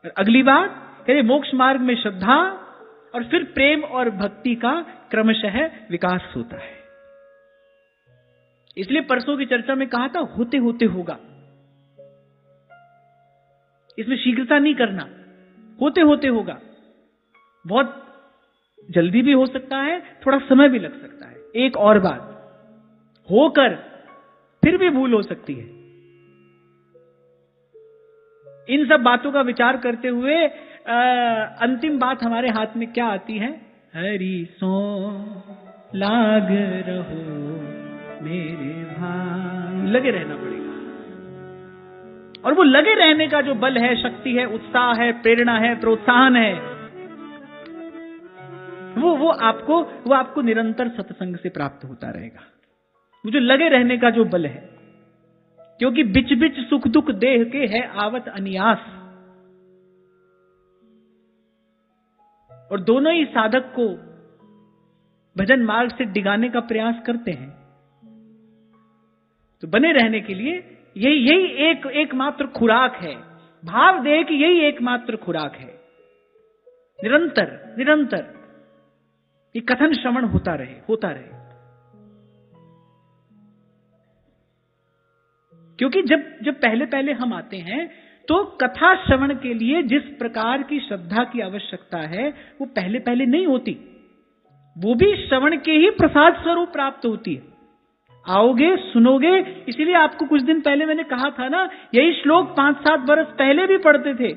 और अगली बात कह रहे, मोक्ष मार्ग में श्रद्धा और फिर प्रेम और भक्ति का क्रमशः विकास होता है। इसलिए परसों की चर्चा में कहा था, होते होते होगा, इसमें शीघ्रता नहीं करना, होते होते होगा। बहुत जल्दी भी हो सकता है, थोड़ा समय भी लग सकता है। एक और बात, होकर फिर भी भूल हो सकती है। इन सब बातों का विचार करते हुए अंतिम बात हमारे हाथ में क्या आती है, हरि सो लाग रहो मेरे भाई, लगे रहना पड़ेगा। और वो लगे रहने का जो बल है, शक्ति है, उत्साह है, प्रेरणा है, प्रोत्साहन है, वो आपको निरंतर सत्संग से प्राप्त होता रहेगा। वो जो लगे रहने का जो बल है, क्योंकि बिच बिच सुख दुख देह के है आवत अनियास। और दोनों ही साधक को भजन मार्ग से डिगाने का प्रयास करते हैं। तो बने रहने के लिए यही एकमात्र खुराक है, भाव देह की यही एकमात्र खुराक है। निरंतर ये कथन श्रवण होता रहे। क्योंकि जब पहले हम आते हैं तो कथा श्रवण के लिए जिस प्रकार की श्रद्धा की आवश्यकता है वो पहले नहीं होती, वो भी श्रवण के ही प्रसाद स्वरूप प्राप्त होती है। आओगे, सुनोगे। इसीलिए आपको कुछ दिन पहले मैंने कहा था ना, यही श्लोक 5-7 बरस पहले भी पढ़ते थे,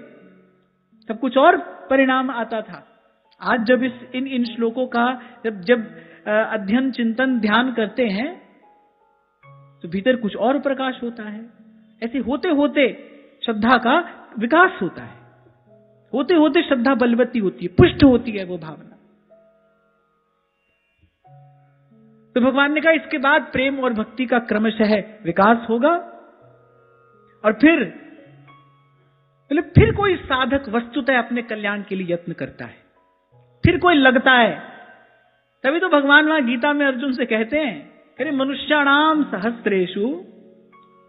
तब कुछ और परिणाम आता था। आज जब इन श्लोकों का जब अध्ययन, चिंतन, ध्यान करते हैं तो भीतर कुछ और प्रकाश होता है। ऐसे होते होते श्रद्धा का विकास होता है, होते होते श्रद्धा बलवती होती है, पुष्ट होती है वो भावना। तो भगवान ने कहा इसके बाद प्रेम और भक्ति का क्रमशः विकास होगा। और फिर कोई साधक वस्तुतः अपने कल्याण के लिए यत्न करता है, फिर कोई लगता है। तभी तो भगवान वहां गीता में अर्जुन से कहते हैं, अरे मनुष्याणाम सहस्रेषु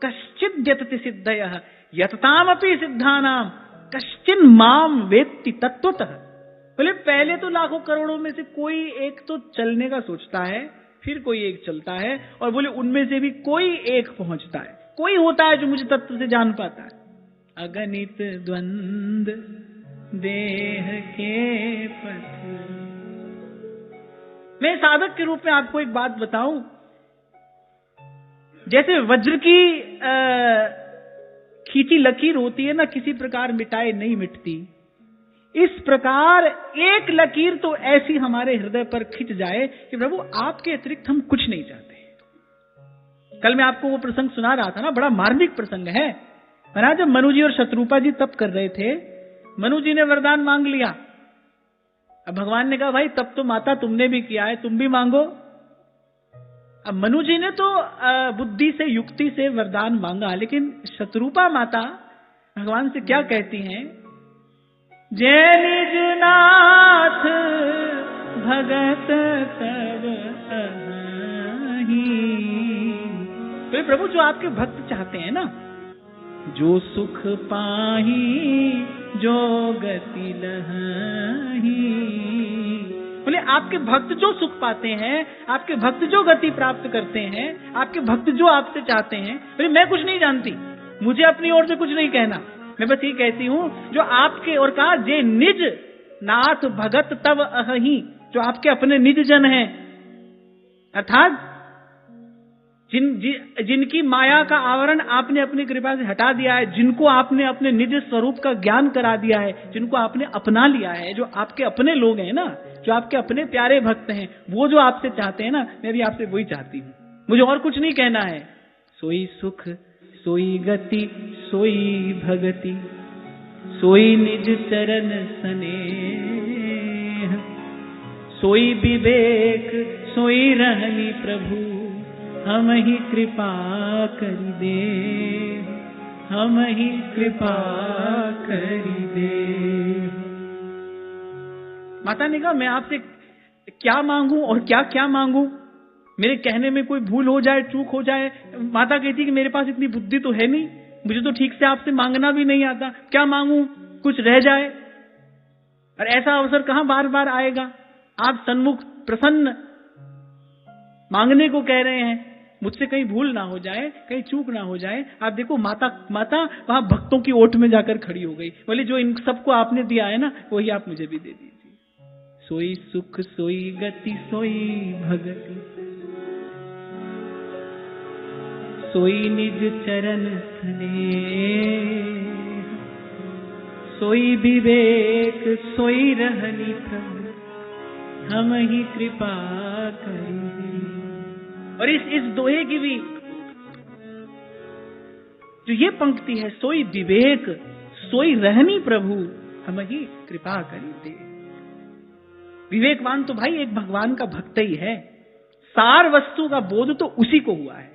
कश्चिद् यतति सिद्धयः यततामपि सिद्धानाम कश्चिन् माम वेत्ति तत्वतः। बोले पहले तो लाखों करोड़ों में से कोई एक तो चलने का सोचता है, फिर कोई एक चलता है, और बोले उनमें से भी कोई एक पहुंचता है, कोई होता है जो मुझे तत्व से जान पाता है। अगणित द्वंद देह के पथ। मैं साधक के रूप में आपको एक बात बताऊं, जैसे वज्र की खींची लकीर होती है ना, किसी प्रकार मिटाए नहीं मिटती, इस प्रकार एक लकीर तो ऐसी हमारे हृदय पर खिंच जाए कि प्रभु आपके अतिरिक्त हम कुछ नहीं चाहते। कल मैं आपको वो प्रसंग सुना रहा था ना, बड़ा मार्मिक प्रसंग है। महाराज जब मनु जी और शत्रुपा जी तप कर रहे थे, मनु जी ने वरदान मांग लिया। अब भगवान ने कहा भाई तब तो माता तुमने भी किया है, तुम भी मांगो। अब मनु जी ने तो बुद्धि से युक्ति से वरदान मांगा, लेकिन शत्रुपा माता भगवान से क्या कहती हैं, जय निज नाथ भगत तब अहि। तो प्रभु जो आपके भक्त चाहते हैं ना, जो सुख पाही जो गति लहही, बोले आपके भक्त जो सुख पाते हैं, आपके भक्त जो गति प्राप्त करते हैं, आपके भक्त जो आपसे चाहते हैं, बोले मैं कुछ नहीं जानती, मुझे अपनी ओर से कुछ नहीं कहना, मैं बस ये कहती हूं जो आपके, और कहा जे निज नाथ भगत तब अहि, जो आपके अपने निज जन हैं, अर्थात जिनकी माया का आवरण आपने अपनी कृपा से हटा दिया है, जिनको आपने अपने निज स्वरूप का ज्ञान करा दिया है, जिनको आपने अपना लिया है, जो आपके अपने लोग हैं ना, जो आपके अपने प्यारे भक्त हैं, वो जो आपसे चाहते हैं ना, मैं भी आपसे वही चाहती हूँ, मुझे और कुछ नहीं कहना है। सोई सुख सोई गति सोई भगति, सोई निज चरण स्नेह, सोई विवेक सोई रहनी प्रभु, हम ही कृपा करि दे, हम ही कृपा करि दे। माता ने कहा मैं आपसे क्या मांगू और क्या क्या मांगू, मेरे कहने में कोई भूल हो जाए, चूक हो जाए। माता कहती कि मेरे पास इतनी बुद्धि तो है नहीं, मुझे तो ठीक से आपसे मांगना भी नहीं आता, क्या मांगू, कुछ रह जाए। और ऐसा अवसर कहां बार बार आएगा, आप सन्मुख प्रसन्न मांगने को कह रहे हैं, मुझसे कहीं भूल ना हो जाए, कहीं चूक ना हो जाए। आप देखो माता वहां भक्तों की ओट में जाकर खड़ी हो गई, बोले जो इन सबको आपने दिया है ना, वही आप मुझे भी दे दीजिए। सोई सुख सोई गति सोई भगति, सोई निज चरण स्नेह, सोई विवेक सोई रहनी प्रभु, हम ही कृपा करें। और इस दोहे की भी जो ये पंक्ति है, सोई विवेक सोई रहनी प्रभु, हम ही कृपा करी दे। विवेकवान तो भाई एक भगवान का भक्त ही है, सार वस्तु का बोध तो उसी को हुआ है,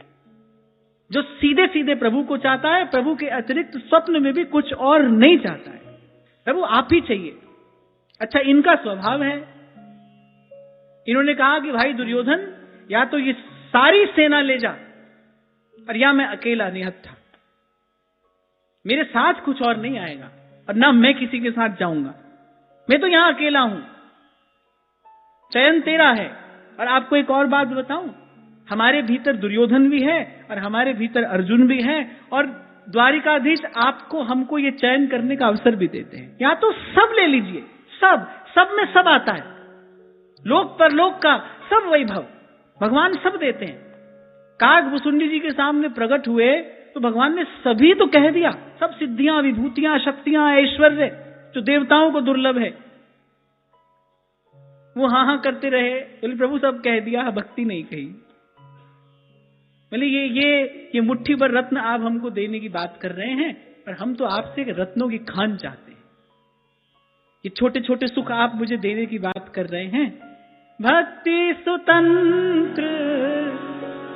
जो सीधे सीधे प्रभु को चाहता है, प्रभु के अतिरिक्त स्वप्न में भी कुछ और नहीं चाहता है, प्रभु आप ही चाहिए। अच्छा इनका स्वभाव है, इन्होंने कहा कि भाई दुर्योधन या तो ये सारी सेना ले जा, और या मैं अकेला निहत्था, मेरे साथ कुछ और नहीं आएगा, और ना मैं किसी के साथ जाऊंगा, मैं तो यहां अकेला हूं, चयन तेरा है। और आपको एक और बात बताऊं, हमारे भीतर दुर्योधन भी है और हमारे भीतर अर्जुन भी है, और द्वारिकाधीश आपको हमको ये चयन करने का अवसर भी देते हैं, या तो सब ले लीजिए, सब में सब आता है, लोक परलोक का सब वैभव भगवान सब देते हैं। काग भुसुंडी जी के सामने प्रकट हुए तो भगवान ने सभी तो कह दिया, सब सिद्धियां विभूतियां शक्तियां ऐश्वर्य जो देवताओं को दुर्लभ है, वो हाँ करते रहे, बोले प्रभु सब कह दिया, भक्ति नहीं कही। बोले ये मुट्ठी भर रत्न आप हमको देने की बात कर रहे हैं, पर हम तो आपसे रत्नों की खान चाहते हैं, ये छोटे छोटे सुख आप मुझे देने की बात कर रहे हैं। भक्ति सुतंत्र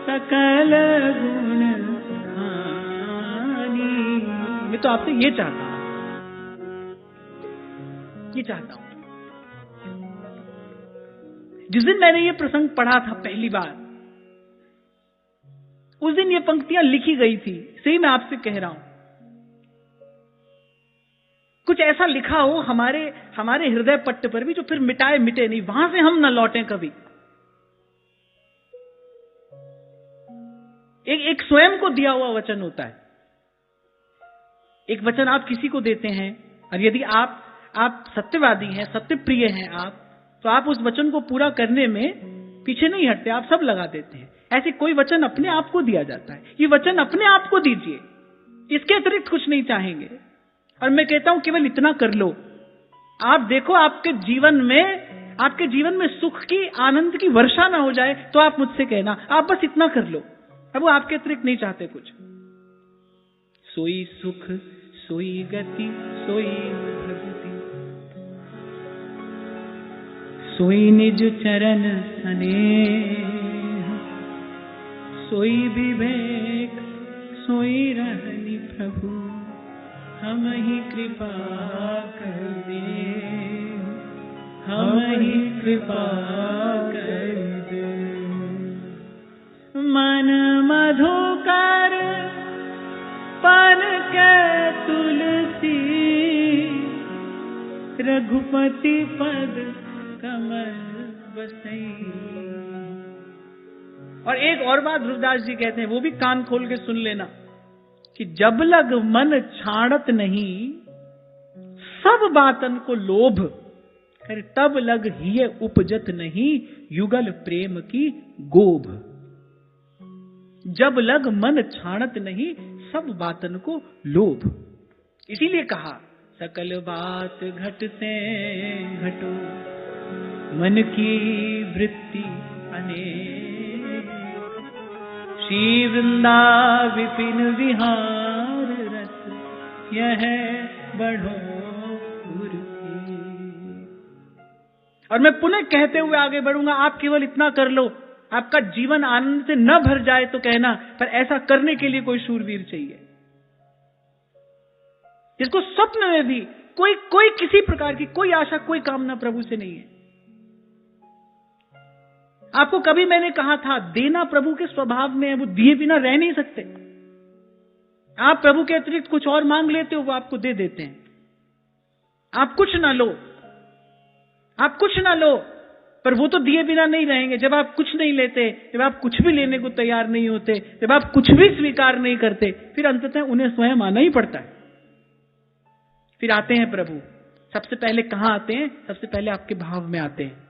सकल गुण खानी, मैं तो आपसे ये चाहता हूं, ये चाहता हूं। जिस दिन मैंने ये प्रसंग पढ़ा था पहली बार, उस दिन ये पंक्तियां लिखी गई थी, सही मैं आपसे कह रहा हूं। कुछ ऐसा लिखा हो हमारे हृदय पट्ट पर भी जो फिर मिटाए मिटे नहीं, वहां से हम न लौटें कभी। एक स्वयं को दिया हुआ वचन होता है। एक वचन आप किसी को देते हैं, और यदि आप सत्यवादी हैं, सत्य प्रिय हैं आप, तो आप उस वचन को पूरा करने में पीछे नहीं हटते, आप सब लगा देते हैं। ऐसे कोई वचन अपने आप को दिया जाता है, ये वचन अपने आप को दीजिए, इसके अतिरिक्त कुछ नहीं चाहेंगे। और मैं कहता हूं केवल इतना कर लो, आप देखो आपके जीवन में सुख की, आनंद की वर्षा ना हो जाए, तो आप मुझसे कहना, आप बस इतना कर लो। अब वो आपके अतिरिक्त नहीं चाहते कुछ। सोई सुख सोई गति सोई भक्ति, सोई निज चरण स्नेह, सोई विवेक सोई रहनी प्रभु, हम ही कृपा कर दे, हम ही कृपा कर दे। मन मधुकर पान के तुलसी, रघुपति पद कमल बसई। और एक और बात ध्रुवदास जी कहते हैं, वो भी कान खोल के सुन लेना, कि जब लग मन छाड़त नहीं, सब बातन को लोभ कर, तब लग हिय उपजत नहीं, युगल प्रेम की गोभ। जब लग मन छाड़त नहीं, सब बातन को लोभ। इसीलिए कहा, सकल बात घटते घटो, मन की वृत्ति अनेक, श्री वृंदा विपिन विहार रस, यह बढ़ो उर्फी। और मैं पुनः कहते हुए आगे बढ़ूंगा, आप केवल इतना कर लो, आपका जीवन आनंद से न भर जाए तो कहना, पर ऐसा करने के लिए कोई शूरवीर चाहिए, जिसको स्वप्न में भी कोई किसी प्रकार की कोई आशा, कोई कामना प्रभु से नहीं है। आपको कभी मैंने कहा था, देना प्रभु के स्वभाव में है, वो दिए बिना रह नहीं सकते। आप प्रभु के अतिरिक्त कुछ और मांग लेते हो, वो आपको दे देते हैं। आप कुछ ना लो, आप कुछ ना लो, पर वो तो दिए बिना नहीं रहेंगे। जब आप कुछ नहीं लेते, जब आप कुछ भी लेने को तैयार नहीं होते, जब आप कुछ भी स्वीकार नहीं करते, फिर अंततः उन्हें स्वयं आना ही पड़ता है। फिर आते हैं प्रभु। सबसे पहले कहां आते हैं? सबसे पहले आपके भाव में आते हैं।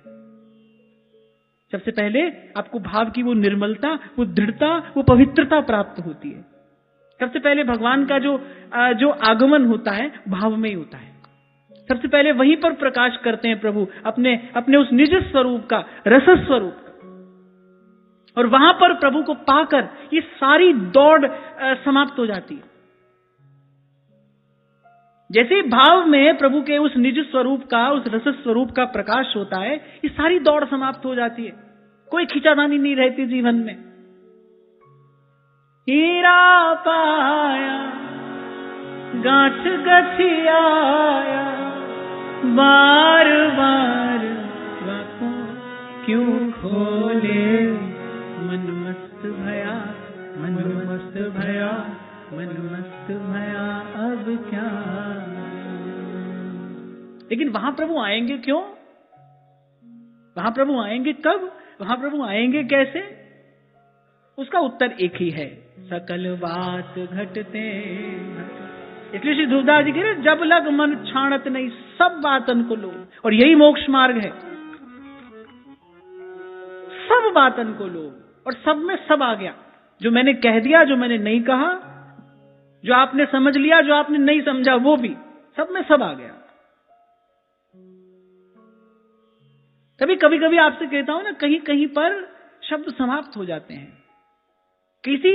सबसे पहले आपको भाव की वो निर्मलता, वो दृढ़ता, वो पवित्रता प्राप्त होती है। सबसे पहले भगवान का जो आगमन होता है, भाव में ही होता है। सबसे पहले वहीं पर प्रकाश करते हैं प्रभु अपने उस निज स्वरूप का, रस स्वरूप का। और वहां पर प्रभु को पाकर ये सारी दौड़ समाप्त हो जाती है। जैसे भाव में प्रभु के उस निज स्वरूप का, उस रस स्वरूप का प्रकाश होता है, ये सारी दौड़ समाप्त हो जाती है। कोई खिंचातानी नहीं रहती जीवन में। हीरा पाया गांठ गठियाया, बार बार वाको क्यों खोले, मन मस्त भया, मन मस्त भया, मन मस्त भया, अब क्या। लेकिन वहां प्रभु आएंगे क्यों? वहां प्रभु आएंगे कब? वहां प्रभु आएंगे कैसे? उसका उत्तर एक ही है, सकल बात घटते। इसलिए श्री ध्रुवदास जी कह रहे, जब लग मन छाणत नहीं, सब बातन को लो। और यही मोक्ष मार्ग है, सब बातन को लो। और सब में सब आ गया। जो मैंने कह दिया, जो मैंने नहीं कहा, जो आपने समझ लिया, जो आपने नहीं समझा, वो भी सब में सब आ गया। कभी कभी आपसे कहता हूं ना, कहीं कहीं पर शब्द समाप्त हो जाते हैं। किसी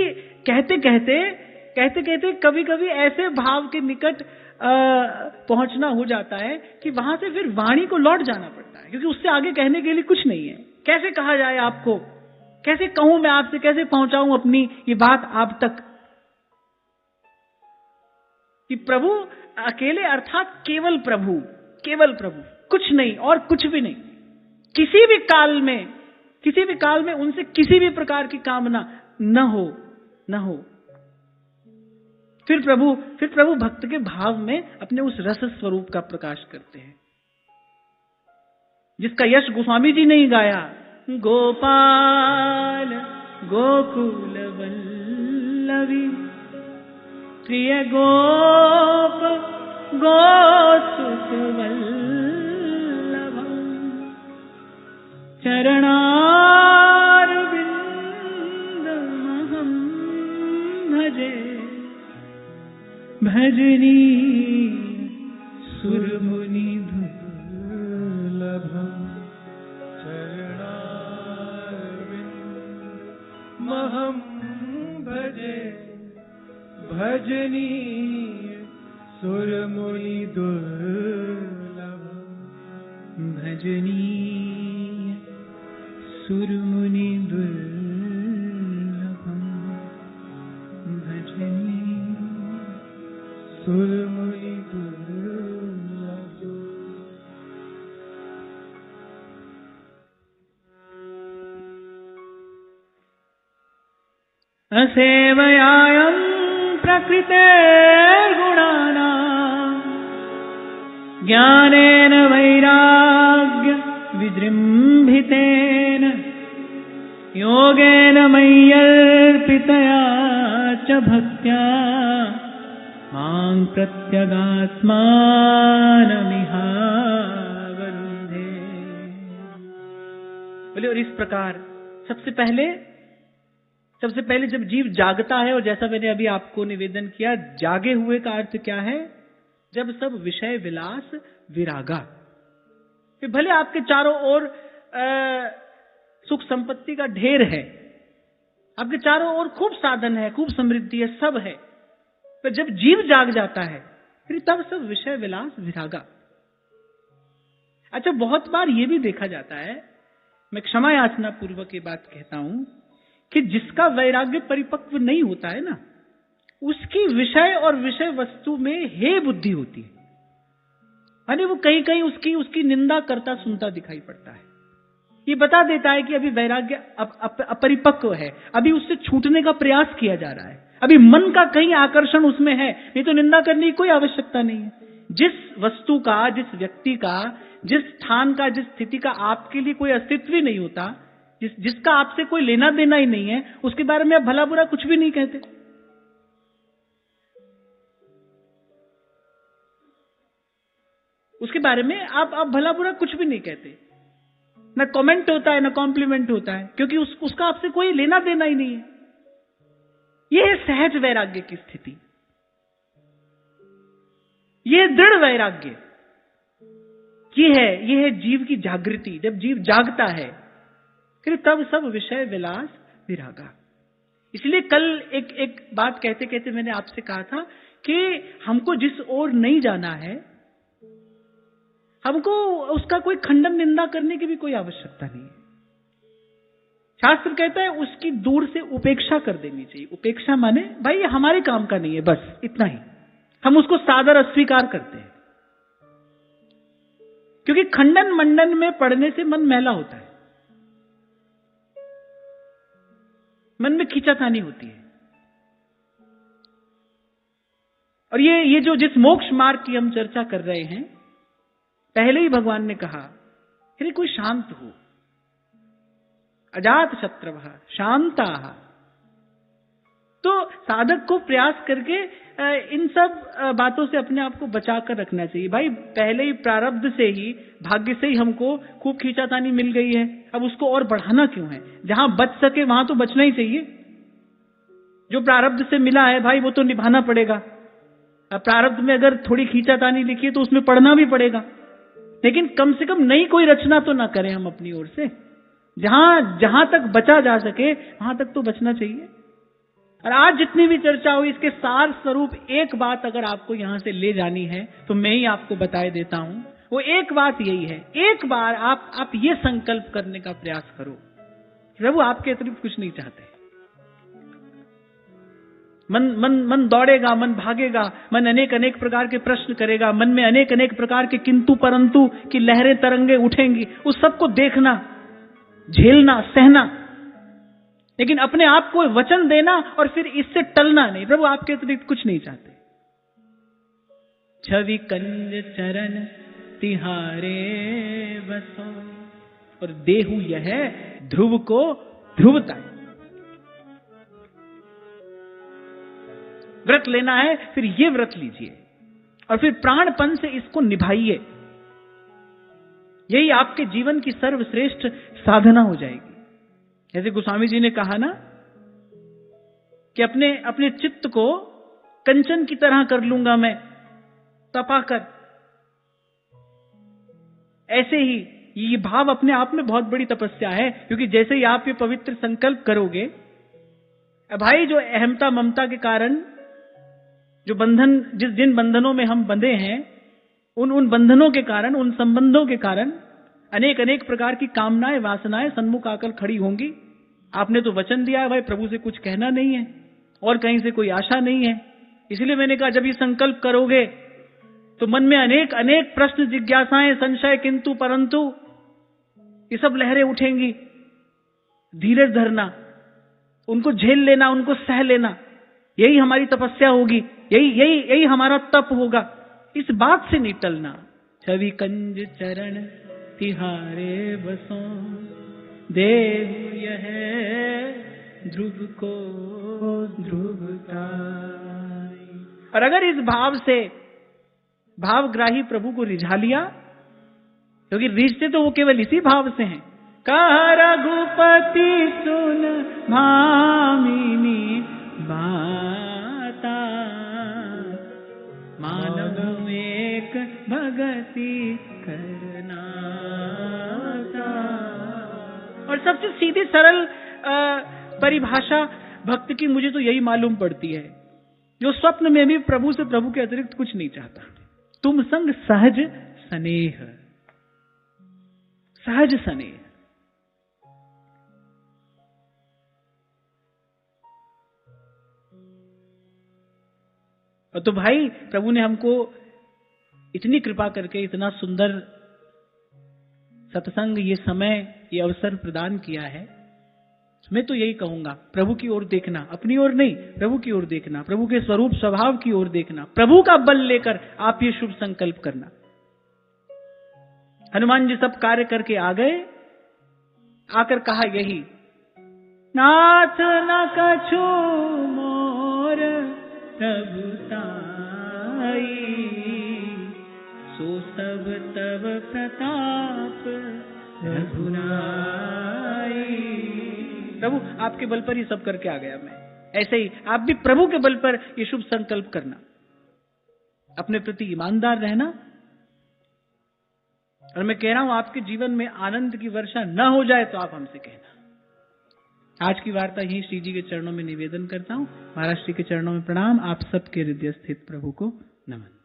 कहते कहते कभी कभी ऐसे भाव के निकट पहुंचना हो जाता है कि वहां से फिर वाणी को लौट जाना पड़ता है, क्योंकि उससे आगे कहने के लिए कुछ नहीं है। कैसे कहा जाए आपको? कैसे कहूं मैं आपसे? कैसे पहुंचाऊं अपनी ये बात आप तक? कि प्रभु अकेले, अर्थात केवल प्रभु, केवल प्रभु, कुछ नहीं और कुछ भी नहीं। किसी भी काल में उनसे किसी भी प्रकार की कामना न हो। फिर प्रभु भक्त के भाव में अपने उस रस स्वरूप का प्रकाश करते हैं, जिसका यश गोस्वामी जी ने ही गाया। गोपाल गोकुल वल्लभी प्रिय गोप गोसुत वल्लभम चरणारविंदमहं भजे भजनी सुरमुनि दुर्लभम चरणारविंदमहं भजे भजनी सुरमुनि दुर्लभम भजनी सुरमुनि दुर्लभम भजनी सुरमुनि दुर्लभम। असेवयायं प्रकृतेर्गुणानां ज्ञानेन वैराग्य विजृम्भितेन योगेन मय्यर्पितया च भक्त्या मां प्रत्यगात्मानमिहावरुन्धे। बोले, और इस प्रकार सबसे पहले जब जीव जागता है, और जैसा मैंने अभी आपको निवेदन किया, जागे हुए का अर्थ क्या है? जब सब विषय विलास विरागा। फिर भले आपके चारों ओर सुख संपत्ति का ढेर है, आपके चारों ओर खूब साधन है, खूब समृद्धि है, सब है, पर जब जीव जाग जाता है फिर तब सब विषय विलास विरागा। अच्छा, बहुत बार यह भी देखा जाता है, मैं क्षमा याचना पूर्वक ये बात कहता हूं, कि जिसका वैराग्य परिपक्व नहीं होता है ना, उसकी विषय और विषय वस्तु में हे बुद्धि होती है। यानी वो कहीं कहीं उसकी निंदा करता सुनता दिखाई पड़ता है। ये बता देता है कि अभी वैराग्य अपरिपक्व है, अभी उससे छूटने का प्रयास किया जा रहा है, अभी मन का कहीं आकर्षण उसमें है, नहीं तो निंदा करने की कोई आवश्यकता नहीं है। जिस वस्तु का, जिस व्यक्ति का, जिस स्थान का, जिस स्थिति का आपके लिए कोई अस्तित्व ही नहीं होता, जिसका आपसे कोई लेना देना ही नहीं है, उसके बारे में आप भला बुरा कुछ भी नहीं कहते। उसके बारे में आप भला बुरा कुछ भी नहीं कहते, ना कमेंट होता है ना कॉम्प्लीमेंट होता है, क्योंकि उसका आपसे कोई लेना देना ही नहीं है। यह है सहज वैराग्य की स्थिति, यह दृढ़ वैराग्य, यह है जीव की जागृति। जब जीव जागता है फिर तब सब विषय विलास विरागा। इसलिए कल एक बात कहते कहते मैंने आपसे कहा था कि हमको जिस ओर नहीं जाना है, हमको उसका कोई खंडन निंदा करने की भी कोई आवश्यकता नहीं है। शास्त्र कहता है उसकी दूर से उपेक्षा कर देनी चाहिए। उपेक्षा माने भाई ये हमारे काम का नहीं है, बस इतना ही, हम उसको सादर अस्वीकार करते हैं। क्योंकि खंडन मंडन में पड़ने से मन मैला होता है, मन में खींचातानी होती है। और ये जो जिस मोक्ष मार्ग की हम चर्चा कर रहे हैं, पहले ही भगवान ने कहा कि कोई शांत हो, अजात शत्रवः शांताः। तो साधक को प्रयास करके इन सब बातों से अपने आप को बचाकर रखना चाहिए। भाई पहले ही प्रारब्ध से ही, भाग्य से ही हमको खूब खींचातानी मिल गई है, अब उसको और बढ़ाना क्यों है? जहां बच सके वहां तो बचना ही चाहिए। जो प्रारब्ध से मिला है भाई वो तो निभाना पड़ेगा। प्रारब्ध में अगर थोड़ी खींचातानी लिखी है तो उसमें पढ़ना भी पड़ेगा, लेकिन कम से कम नई कोई रचना तो ना करें हम अपनी ओर से। जहां तक बचा जा सके वहां तक तो बचना चाहिए। और आज जितनी भी चर्चा हुई, इसके सार स्वरूप एक बात अगर आपको यहां से ले जानी है तो मैं ही आपको बताए देता हूं। वो एक बात यही है, एक बार आप ये संकल्प करने का प्रयास करो, प्रभु आपके अतिरिक्त कुछ नहीं चाहते। मन दौड़ेगा, मन भागेगा, मन अनेक प्रकार के प्रश्न करेगा, मन में अनेक प्रकार के किंतु परंतु की लहरें तरंगे उठेंगी। उस सबको देखना, झेलना, सहना, लेकिन अपने आप को वचन देना और फिर इससे टलना नहीं। प्रभु आपके अतिरिक्त कुछ नहीं चाहते। छवि कंज चरण तिहारे बसो, और देहु यह ध्रुव को ध्रुवता। व्रत लेना है, फिर ये व्रत लीजिए और फिर प्राणपन से इसको निभाइए। यही आपके जीवन की सर्वश्रेष्ठ साधना हो जाएगी। जैसे गोस्वामी जी ने कहा ना कि अपने चित्त को कंचन की तरह कर लूंगा मैं तपाकर, ऐसे ही ये भाव अपने आप में बहुत बड़ी तपस्या है। क्योंकि जैसे ही आप ये पवित्र संकल्प करोगे, भाई जो अहमता ममता के कारण जो बंधन, जिन बंधनों में हम बंधे हैं, उन बंधनों के कारण, उन संबंधों के कारण अनेक प्रकार की कामनाएं वासनाएं सन्मुख आकर खड़ी होंगी। आपने तो वचन दिया है भाई प्रभु से कुछ कहना नहीं है और कहीं से कोई आशा नहीं है। इसलिए मैंने कहा जब ये संकल्प करोगे तो मन में अनेक प्रश्न, जिज्ञासाएं, संशय, किंतु परंतु, ये सब लहरें उठेंगी। धीरज धरना, उनको झेल लेना, उनको सह लेना, यही हमारी तपस्या होगी, यही हमारा तप होगा। इस बात से नहीं टलना। छवि कंज चरण तिहारे बसो, देहु यह ध्रुव को ध्रुवता। और अगर इस भाव से भावग्राही प्रभु को रिझा लिया, क्योंकि रिझते तो वो केवल इसी भाव से हैं। कह रघुपति सुन भामिनी बाता, मानव एक भगति करना। और सबसे सीधी सरल परिभाषा भक्त की मुझे तो यही मालूम पड़ती है, जो स्वप्न में भी प्रभु से, प्रभु के अतिरिक्त कुछ नहीं चाहता। तुम संग सहज स्नेह, सहज स्नेह। तो भाई प्रभु ने हमको इतनी कृपा करके इतना सुंदर सत्संग, ये समय, ये अवसर प्रदान किया है। मैं तो यही कहूंगा, प्रभु की ओर देखना, अपनी ओर नहीं, प्रभु की ओर देखना, प्रभु के स्वरूप स्वभाव की ओर देखना, प्रभु का बल लेकर आप ये शुभ संकल्प करना। हनुमान जी सब कार्य करके आ गए, आकर कहा यही, नाथ न कछु मोर प्रभुताई, सो सब तब प्रताप रघुराई। प्रभु आपके बल पर ही सब करके आ गया मैं। ऐसे ही आप भी प्रभु के बल पर ये शुभ संकल्प करना, अपने प्रति ईमानदार रहना। और मैं कह रहा हूं आपके जीवन में आनंद की वर्षा न हो जाए तो आप हमसे कहना। आज की वार्ता यही श्री जी के चरणों में निवेदन करता हूं। महाराज श्री के चरणों में प्रणाम। आप सबके हृदय स्थित प्रभु को नमन।